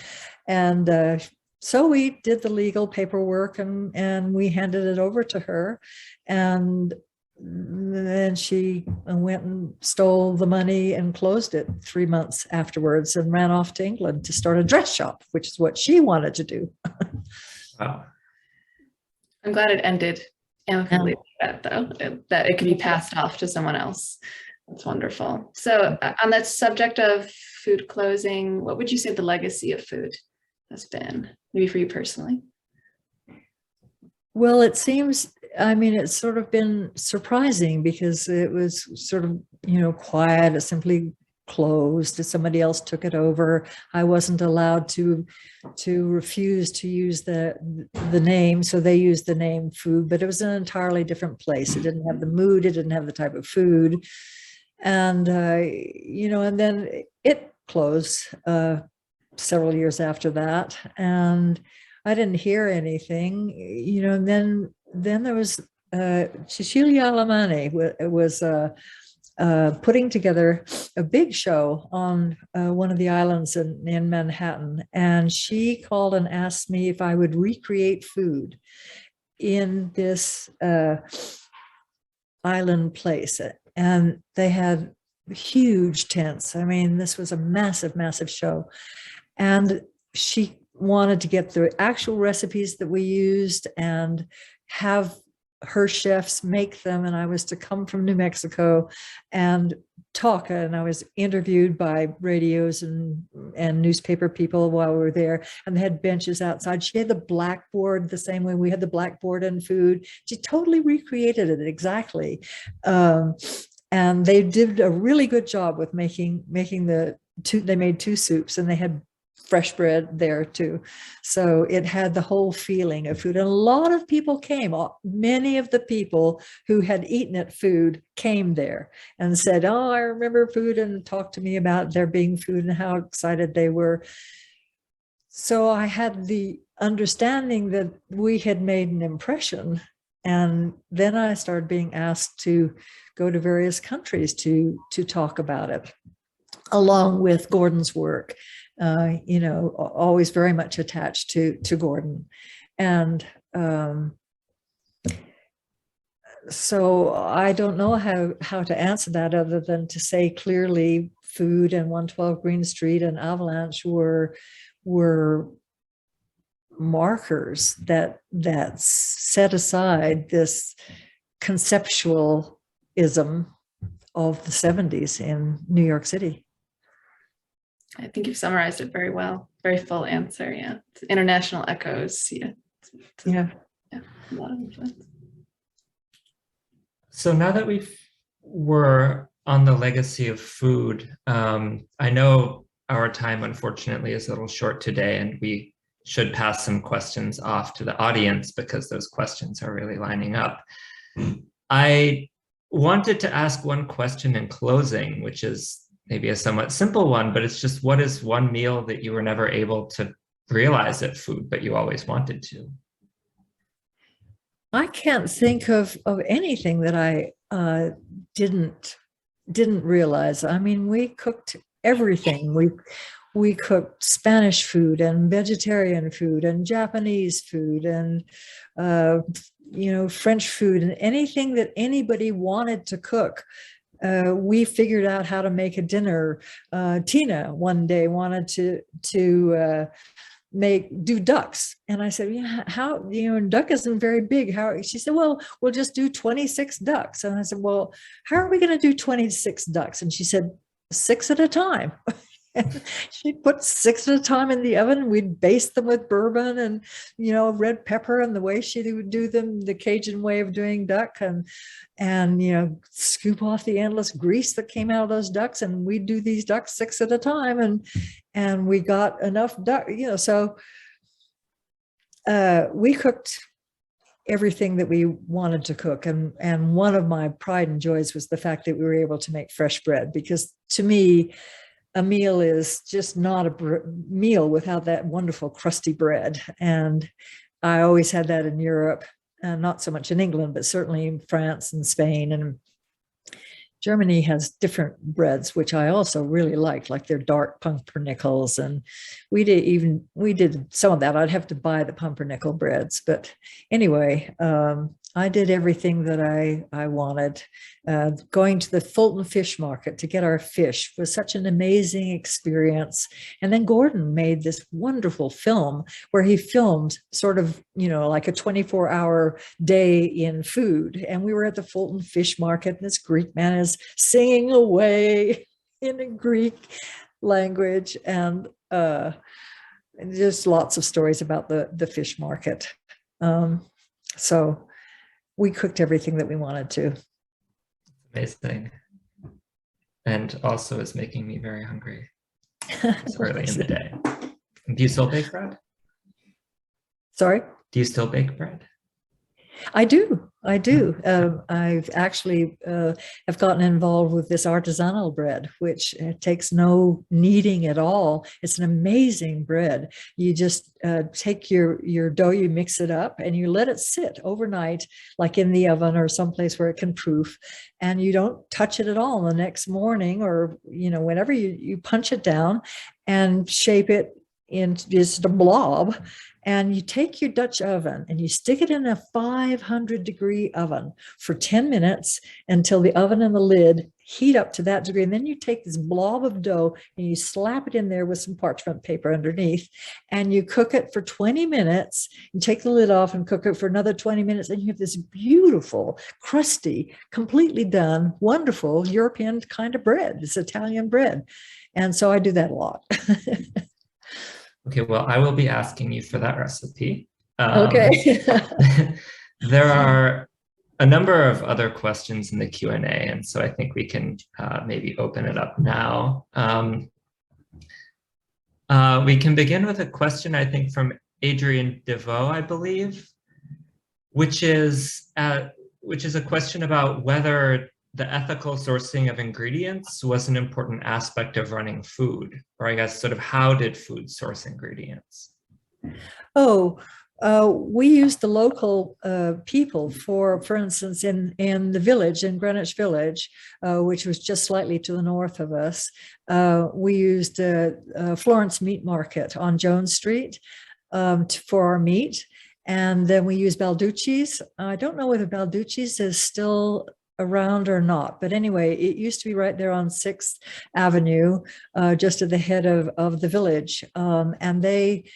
And so we did the legal paperwork and we handed it over to her. And then she went and stole the money and closed it 3 months afterwards and ran off to England to start a dress shop, which is what she wanted to do. Wow. I'm glad it ended amicably like that, though, that it could be passed off to someone else. That's wonderful. So on that subject of food closing, what would you say the legacy of food has been, maybe for you personally? Well, it seems, I mean, it's sort of been surprising because it was sort of, you know, quiet. It simply closed. Somebody else took it over. I wasn't allowed to refuse to use the name, so they used the name food, but it was an entirely different place. It didn't have the mood. It didn't have the type of food. And, you know, and then it closed several years after that. And I didn't hear anything, you know, and then there was Cecilia Alamani was putting together a big show on one of the islands in Manhattan. And she called and asked me if I would recreate food in this island place. And they had huge tents. I mean, this was a massive, massive show. And she wanted to get the actual recipes that we used and have her chefs make them. And I was to come from New Mexico and talk. And I was interviewed by radios and newspaper people while we were there. And they had benches outside. She had the blackboard the same way we had the blackboard and food. She totally recreated it exactly. And they did a really good job with making the two. They made 2 soups, and they had fresh bread there too. So it had the whole feeling of food. And a lot of people came. Many of the people who had eaten at food came there and said, oh, I remember food, and talked to me about there being food and how excited they were. So I had the understanding that we had made an impression. And then I started being asked to go to various countries to talk about it, along with Gordon's work. You know, always very much attached to Gordon. And so I don't know how to answer that other than to say clearly food and 112 Green Street and Avalanche were markers that set aside this conceptualism of the 70s in New York City. I think you've summarized it very well. Very full answer. Yeah. It's international echoes. Yeah. Yeah. Yeah. A lot of influence. So now that we're on the legacy of food, I know our time, unfortunately, is a little short today, and we should pass some questions off to the audience because those questions are really lining up. I wanted to ask one question in closing, which is maybe a somewhat simple one, but it's just, what is one meal that you were never able to realize at food, but you always wanted to? I can't think of anything that I didn't realize. I mean, we cooked everything. We cooked Spanish food and vegetarian food and Japanese food and French food, and anything that anybody wanted to cook. We figured out how to make a dinner. Tina one day wanted to do ducks, and I said, yeah, how, duck isn't very big. How? She said, well, we'll just do 26 ducks. And I said, well, how are we going to do 26 ducks? And she said, 6 at a time. She put 6 at a time in the oven. We'd baste them with bourbon and, red pepper, and the way she would do them, the Cajun way of doing duck, and scoop off the endless grease that came out of those ducks. And we'd do these ducks 6 at a time. And we got enough duck, so we cooked everything that we wanted to cook. And one of my pride and joys was the fact that we were able to make fresh bread, because to me, a meal is just not a meal without that wonderful crusty bread. And I always had that in Europe, not so much in England, but certainly in France and Spain. And Germany has different breads, which I also really liked, like their dark pumpernickels. And we did some of that. I'd have to buy the pumpernickel breads. But anyway, I did everything that I wanted. Going to the Fulton Fish Market to get our fish was such an amazing experience. And then Gordon made this wonderful film where he filmed sort of, like a 24-hour day in food. And we were at the Fulton Fish Market, and this Greek man is singing away in a Greek language. And just lots of stories about the fish market. So we cooked everything that we wanted to. Amazing. And also is making me very hungry. It's early in the day. Do you still bake bread? Sorry? Do you still bake bread? I do. I've actually have gotten involved with this artisanal bread, which takes no kneading at all. It's an amazing bread. You just take your dough, you mix it up, and you let it sit overnight, like in the oven or someplace where it can proof, and you don't touch it at all. The next morning, or whenever you punch it down and shape it into just a blob. And you take your Dutch oven and you stick it in a 500-degree oven for 10 minutes until the oven and the lid heat up to that degree. And then you take this blob of dough and you slap it in there with some parchment paper underneath, and you cook it for 20 minutes. You take the lid off and cook it for another 20 minutes. And you have this beautiful, crusty, completely done, wonderful European kind of bread. It's Italian bread. And so I do that a lot. Okay, well, I will be asking you for that recipe. Okay. There are a number of other questions in the Q&A, and so I think we can maybe open it up now. We can begin with a question, I think, from Adrian DeVoe, I believe, which is a question about whether the ethical sourcing of ingredients was an important aspect of running food, or I guess sort of how did food source ingredients? We used the local people for instance, in the village, in Greenwich Village, which was just slightly to the north of us. We used Florence Meat Market on Jones Street for our meat. And then we used Balducci's. I don't know whether Balducci's is still around or not, but anyway, it used to be right there on 6th Avenue, just at the head of the village. And they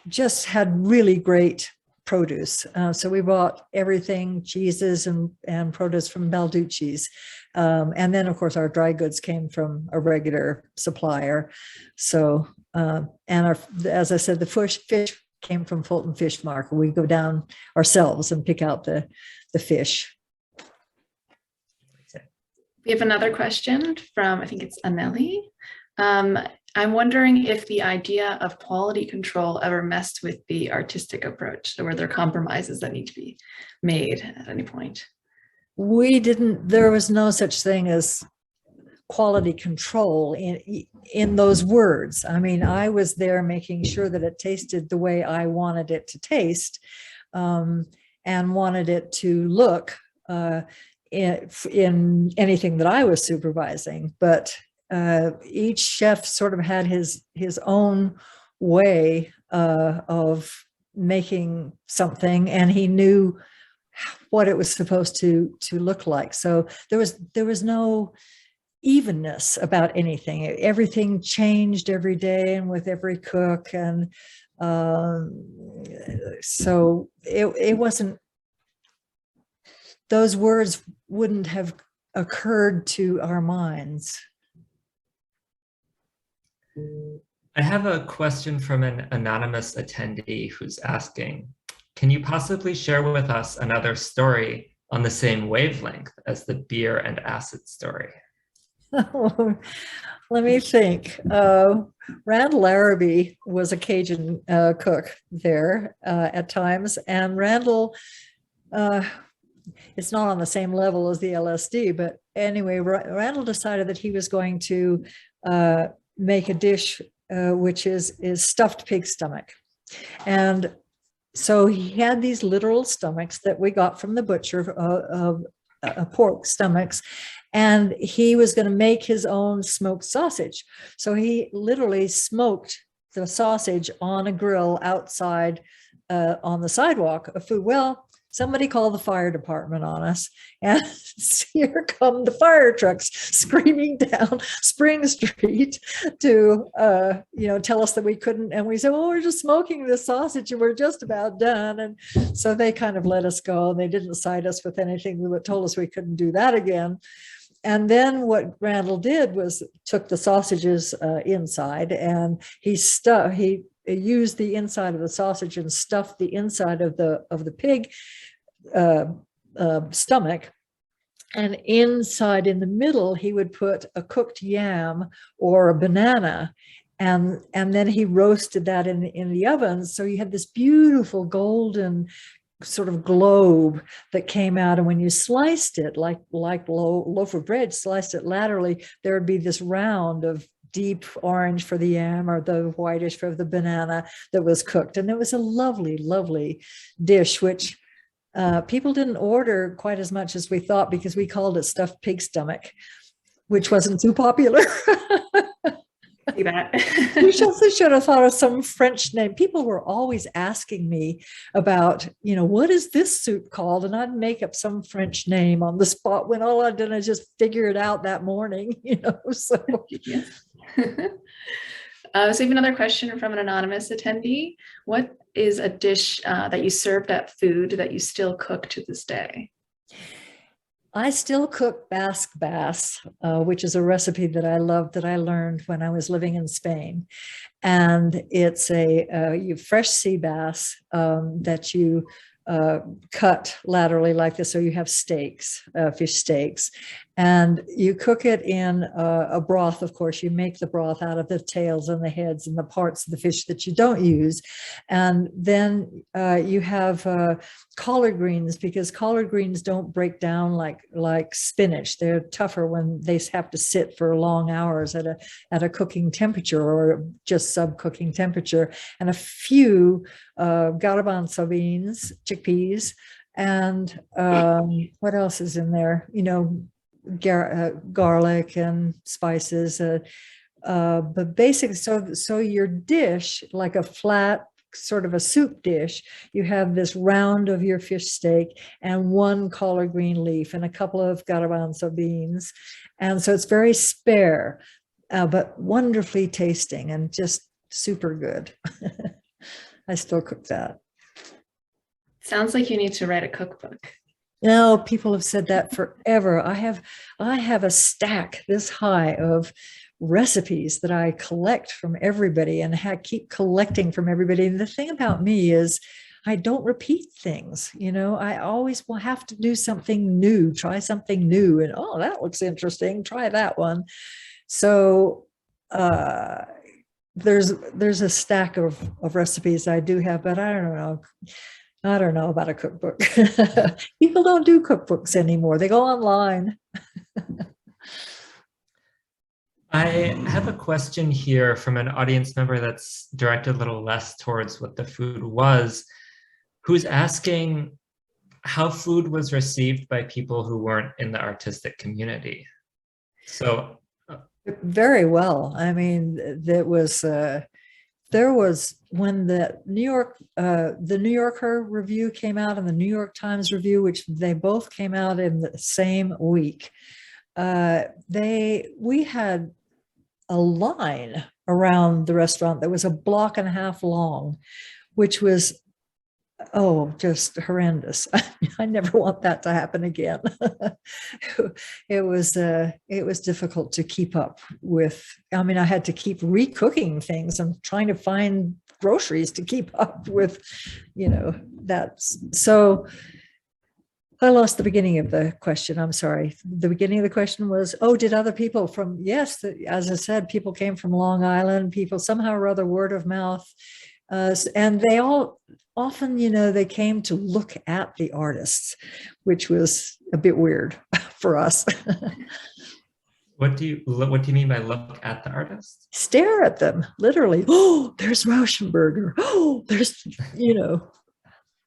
just had really great produce. So we bought everything, cheeses and produce from Balducci's. And then, of course, our dry goods came from a regular supplier. So, as I said, the fish came from Fulton Fish Market. We go down ourselves and pick out the fish. We have another question from, I think it's Anelli. I'm wondering if the idea of quality control ever messed with the artistic approach, or were there compromises that need to be made at any point? We didn't, there was no such thing as quality control in those words. I mean, I was there making sure that it tasted the way I wanted it to taste, and wanted it to look in anything that I was supervising. But each chef sort of had his own way of making something, and he knew what it was supposed to look like. So there was no evenness about anything. Everything changed every day and with every cook, and so it wasn't, those words wouldn't have occurred to our minds. I have a question from an anonymous attendee who's asking, can you possibly share with us another story on the same wavelength as the beer and acid story? Let me think. Randall Larrabee was a Cajun cook there at times, and Randall, it's not on the same level as the LSD, but anyway, Randall decided that he was going to make a dish which is stuffed pig stomach. And so he had these literal stomachs that we got from the butcher, pork stomachs, and he was going to make his own smoked sausage. So he literally smoked the sausage on a grill outside on the sidewalk of food. Well, somebody called the fire department on us, and here come the fire trucks screaming down Spring Street to, tell us that we couldn't. And we said, well, we're just smoking this sausage and we're just about done. And so they kind of let us go. They didn't cite us with anything. They told us we couldn't do that again. And then what Randall did was took the sausages inside, and he used the inside of the sausage and stuffed the inside of the pig stomach. And inside, in the middle, he would put a cooked yam or a banana, and then he roasted that in the oven. So you had this beautiful golden sort of globe that came out, and when you sliced it like loaf of bread, sliced it laterally, there would be this round of deep orange for the yam or the whitish for the banana that was cooked. And it was a lovely, lovely dish, which people didn't order quite as much as we thought, because we called it stuffed pig stomach, which wasn't too popular. See that? We should have thought of some French name. People were always asking me about, what is this soup called? And I'd make up some French name on the spot when all I'd done is just figure it out that morning, so. So we have another question from an anonymous attendee. What is a dish that you served at food that you still cook to this day? I still cook Basque bass, which is a recipe that I love, that I learned when I was living in Spain. And it's a fresh sea bass that you cut laterally like this. So you have steaks, fish steaks, and you cook it in a broth. Of course, you make the broth out of the tails and the heads and the parts of the fish that you don't use. And then you have collard greens, because collard greens don't break down like spinach. They're tougher when they have to sit for long hours at a cooking temperature or just sub-cooking temperature. And a few garbanzo beans, chickpeas, and what else is in there? Garlic and spices. But basically, so your dish, like a flat sort of a soup dish, you have this round of your fish steak and one collard green leaf and a couple of garbanzo beans. And so it's very spare, but wonderfully tasting and just super good. I still cook that. Sounds like you need to write a cookbook. No, people have said that forever. I have a stack this high of recipes that I collect from everybody and keep collecting from everybody. And the thing about me is I don't repeat things. I always will have to do something new, try something new. And, oh, that looks interesting. Try that one. So there's a stack of recipes I do have, but I don't know. I don't know about a cookbook. People don't do cookbooks anymore. They go online. I have a question here from an audience member that's directed a little less towards what the food was, who's asking how food was received by people who weren't in the artistic community. So very well. I mean, there was when the New Yorker review came out and the New York Times review, which they both came out in the same week. We had a line around the restaurant that was a block and a half long, which was, just horrendous. I never want that to happen again. It was difficult to keep up with. I mean, I had to keep recooking things and trying to find groceries to keep up with, that's so. I lost the beginning of the question. I'm sorry. The beginning of the question was, did other people yes, as I said, people came from Long Island, people somehow or other word of mouth. And they all often, they came to look at the artists, which was a bit weird for us. What do you mean by look at the artist? Stare at them, literally. Oh, there's Rauschenberger. Oh, there's,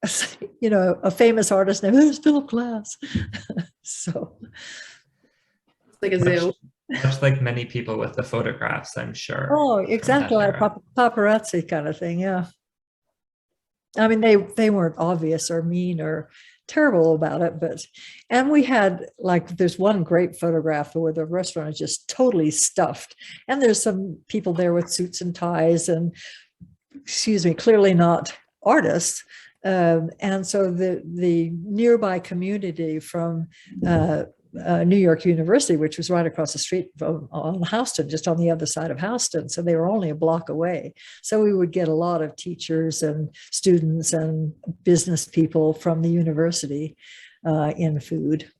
a famous artist name, there's Philip Glass. So it's like a zoo. Much like many people with the photographs, I'm sure. Oh, exactly, like paparazzi kind of thing, yeah. I mean, they weren't obvious or mean or terrible about it, and we had, there's one great photograph where the restaurant is just totally stuffed, and there's some people there with suits and ties and, clearly not artists. And so the nearby community from New York University, which was right across the street on Houston, just on the other side of Houston. So they were only a block away. So we would get a lot of teachers and students and business people from the university in food.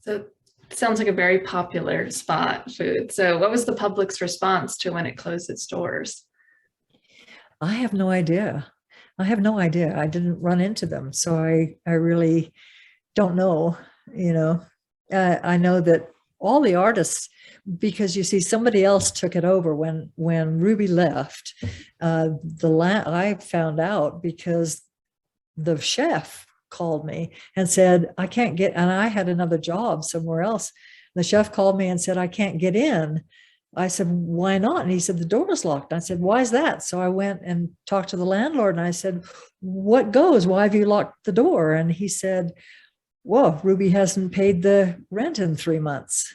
So it sounds like a very popular spot, food. So what was the public's response to when it closed its doors? I have no idea. I didn't run into them. So I really don't know, I know that all the artists, because somebody else took it over when Ruby left. I found out because the chef called me and said, I can't get, and I had another job somewhere else. The chef called me and said, I can't get in. I said, why not? And he said, the door is locked. I said, why is that? So I went and talked to the landlord and I said, what goes? Why have you locked the door? And he said, well, Ruby hasn't paid the rent in 3 months.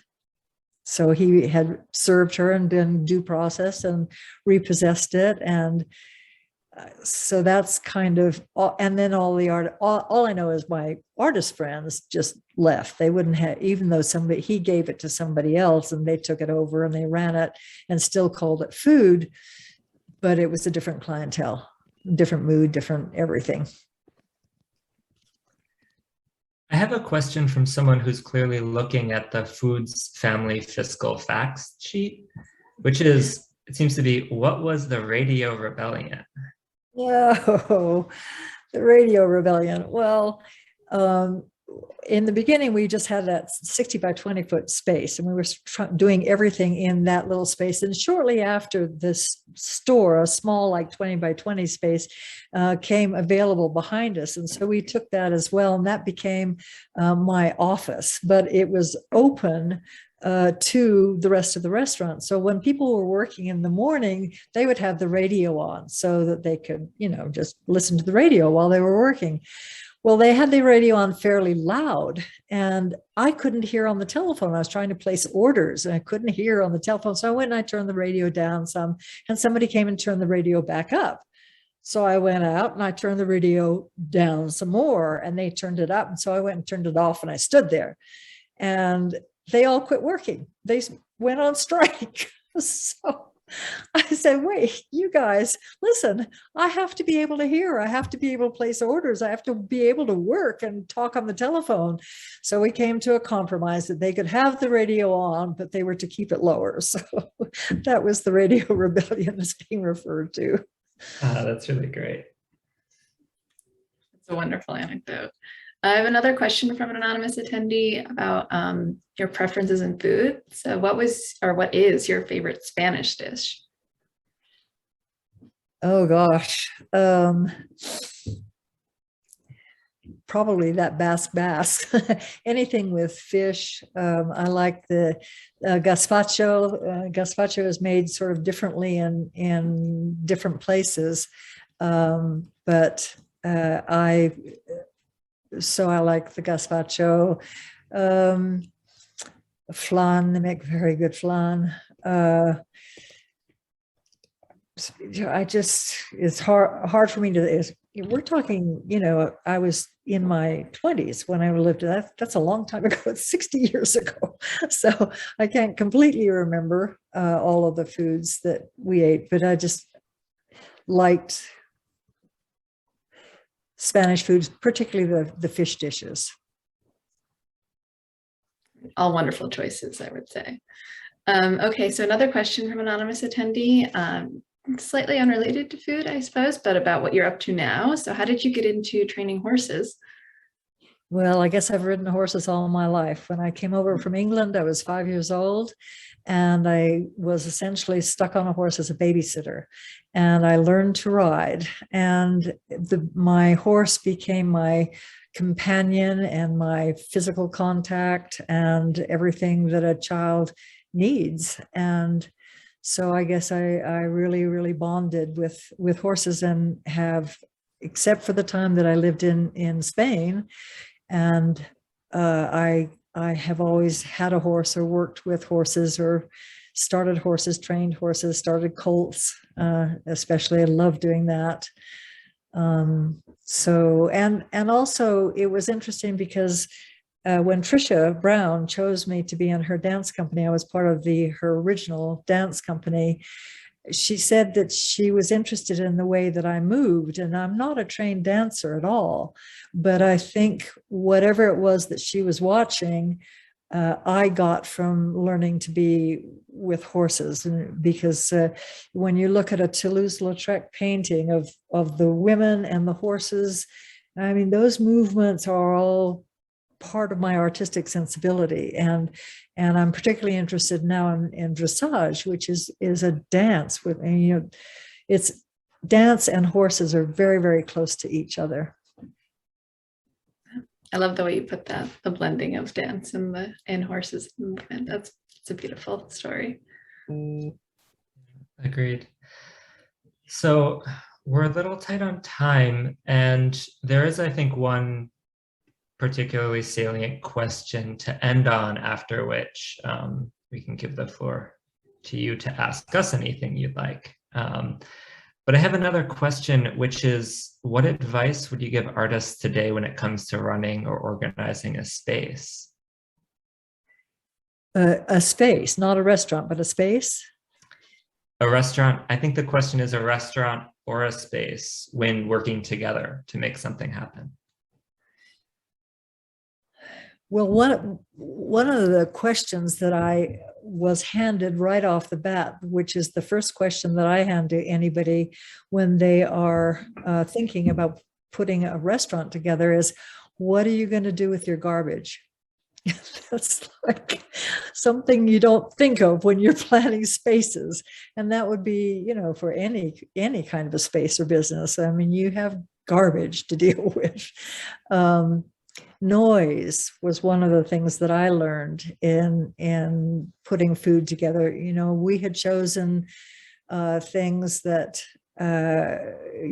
So he had served her and done due process and repossessed it. And so that's kind of, and then all I know is my artist friends just left. They wouldn't have, even though he gave it to somebody else and they took it over and they ran it and still called it food, but it was a different clientele, different mood, different everything. I have a question from someone who's clearly looking at the Foods Family Fiscal Facts sheet, which is, it seems to be, what was the Radio Rebellion? Oh, the Radio Rebellion. Well, in the beginning, we just had that 60 by 20 foot space and we were doing everything in that little space. And shortly after this store, a small like 20 by 20 space came available behind us. And so we took that as well. And that became my office, but it was open to the rest of the restaurant. So when people were working in the morning, they would have the radio on so that they could, just listen to the radio while they were working. Well, they had the radio on fairly loud and I couldn't hear on the telephone. I was trying to place orders and I couldn't hear on the telephone. So I went and I turned the radio down some and somebody came and turned the radio back up. So I went out and I turned the radio down some more and they turned it up. And so I went and turned it off and I stood there. And they all quit working. They went on strike. So I said, wait, you guys, listen, I have to be able to hear. I have to be able to place orders. I have to be able to work and talk on the telephone. So we came to a compromise that they could have the radio on, but they were to keep it lower. So that was the radio rebellion that's being referred to. That's really great. It's a wonderful anecdote. I have another question from an anonymous attendee about your preferences in food. So what is your favorite Spanish dish? Oh gosh, probably that bass. Anything with fish. I like the gazpacho. Gazpacho is made sort of differently in different places, but I like the gazpacho. Flan, they make very good flan. It's hard for me to, we're talking, I was in my 20s when I lived, that's a long time ago. It's 60 years ago. So I can't completely remember all of the foods that we ate, but I just liked Spanish foods, particularly the fish dishes. All wonderful choices, I would say. Okay, so another question from an anonymous attendee, slightly unrelated to food, I suppose, but about what you're up to now. So how did you get into training horses? Well, I guess I've ridden horses all my life. When I came over from England, I was 5 years old, and I was essentially stuck on a horse as a babysitter. And I learned to ride, and my horse became my companion and my physical contact and everything that a child needs. And so I guess I really, really bonded with horses, and have, except for the time that I lived in Spain. And I have always had a horse or worked with horses or started horses, trained horses, started colts, especially. I love doing that. So, and also it was interesting because when Tricia Brown chose me to be in her dance company, I was part of her original dance company. She said that she was interested in the way that I moved, and I'm not a trained dancer at all, but I think whatever it was that she was watching, I got from learning to be with horses. Because when you look at a Toulouse-Lautrec painting of the women and the horses, I mean, those movements are all part of my artistic sensibility. And I'm particularly interested now in dressage, which is a dance with, and, it's dance and horses are very, very close to each other. I love the way you put that, the blending of dance and horses movement. It's a beautiful story. Agreed. So we're a little tight on time, and there is, I think, one particularly salient question to end on, after which we can give the floor to you to ask us anything you'd like. But I have another question, which is, what advice would you give artists today when it comes to running or organizing a space? A space, not a restaurant, but a space? A restaurant. I think the question is a restaurant or a space when working together to make something happen. Well, one of the questions that I was handed right off the bat, which is the first question that I hand to anybody when they are thinking about putting a restaurant together, is, what are you going to do with your garbage? That's like something you don't think of when you're planning spaces. And that would be, for any kind of a space or business. I mean, you have garbage to deal with. Noise was one of the things that I learned in putting food together. We had chosen things that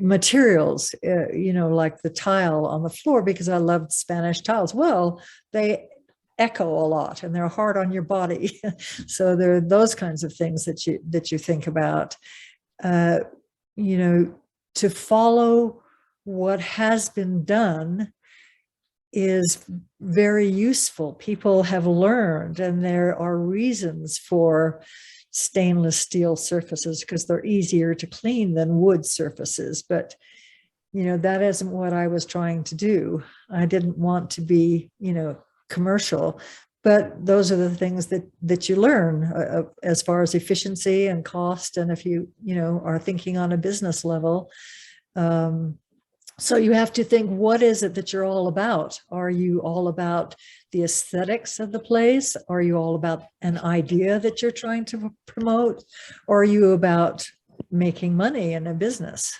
materials, like the tile on the floor, because I loved Spanish tiles. Well, they echo a lot and they're hard on your body. So there are those kinds of things that you think about. To follow what has been done is very useful. People have learned, and there are reasons for stainless steel surfaces because they're easier to clean than wood surfaces. But, you know, that isn't what I was trying to do. I didn't want to be, you know, commercial, but those are the things that you learn as far as efficiency and cost. And if you know, are thinking on a business level, so you have to think, what is it that you're all about? Are you all about the aesthetics of the place? Are you all about an idea that you're trying to promote? Or are you about making money in a business?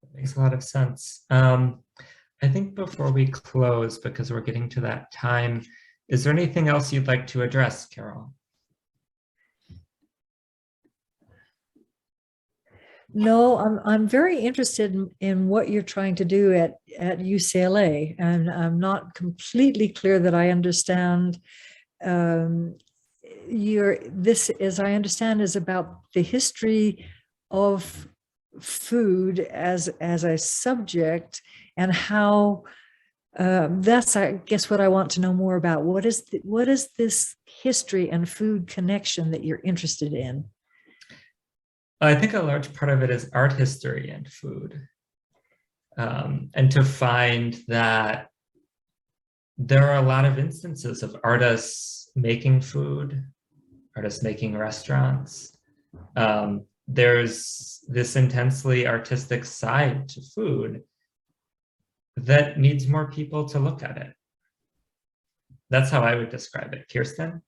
That makes a lot of sense. I think before we close, because we're getting to that time, is there anything else you'd like to address, Carol? No, I'm very interested in what you're trying to do at UCLA, and I'm not completely clear that I understand. This, as I understand, is about the history of food as a subject, and how that's, I guess, what I want to know more about. What is this history and food connection that you're interested in? I think a large part of it is art history and food. And to find that there are a lot of instances of artists making food, artists making restaurants. There's this intensely artistic side to food that needs more people to look at it. That's how I would describe it. Kirsten?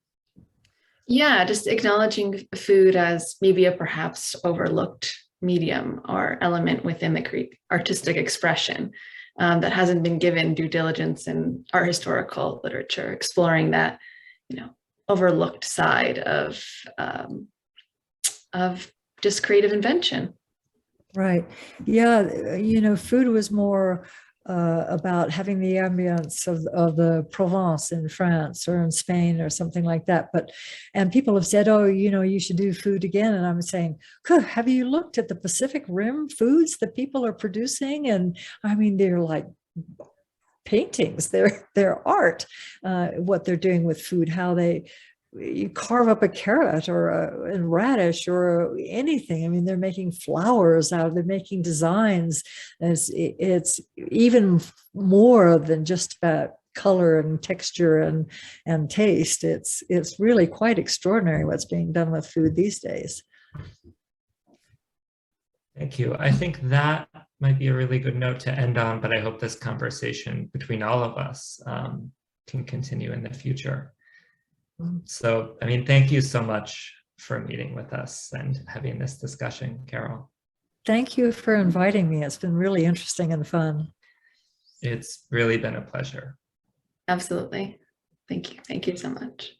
Yeah, just acknowledging food as maybe a perhaps overlooked medium or element within the artistic expression that hasn't been given due diligence in art historical literature, exploring that, you know, overlooked side of just creative invention. Right. Yeah. You know, food was more about having the ambience of the Provence in France or in Spain or something like that. And people have said, oh, you know, you should do food again. And I'm saying, have you looked at the Pacific Rim foods that people are producing? And I mean, they're like paintings, they're art, what they're doing with food, how you carve up a carrot or a radish or anything. I mean, they're making flowers out, they're making designs. It's even more than just about color and texture and taste. It's really quite extraordinary what's being done with food these days. Thank you. I think that might be a really good note to end on, but I hope this conversation between all of us can continue in the future. So, I mean, thank you so much for meeting with us and having this discussion, Carol. Thank you for inviting me. It's been really interesting and fun. It's really been a pleasure. Absolutely. Thank you. Thank you so much.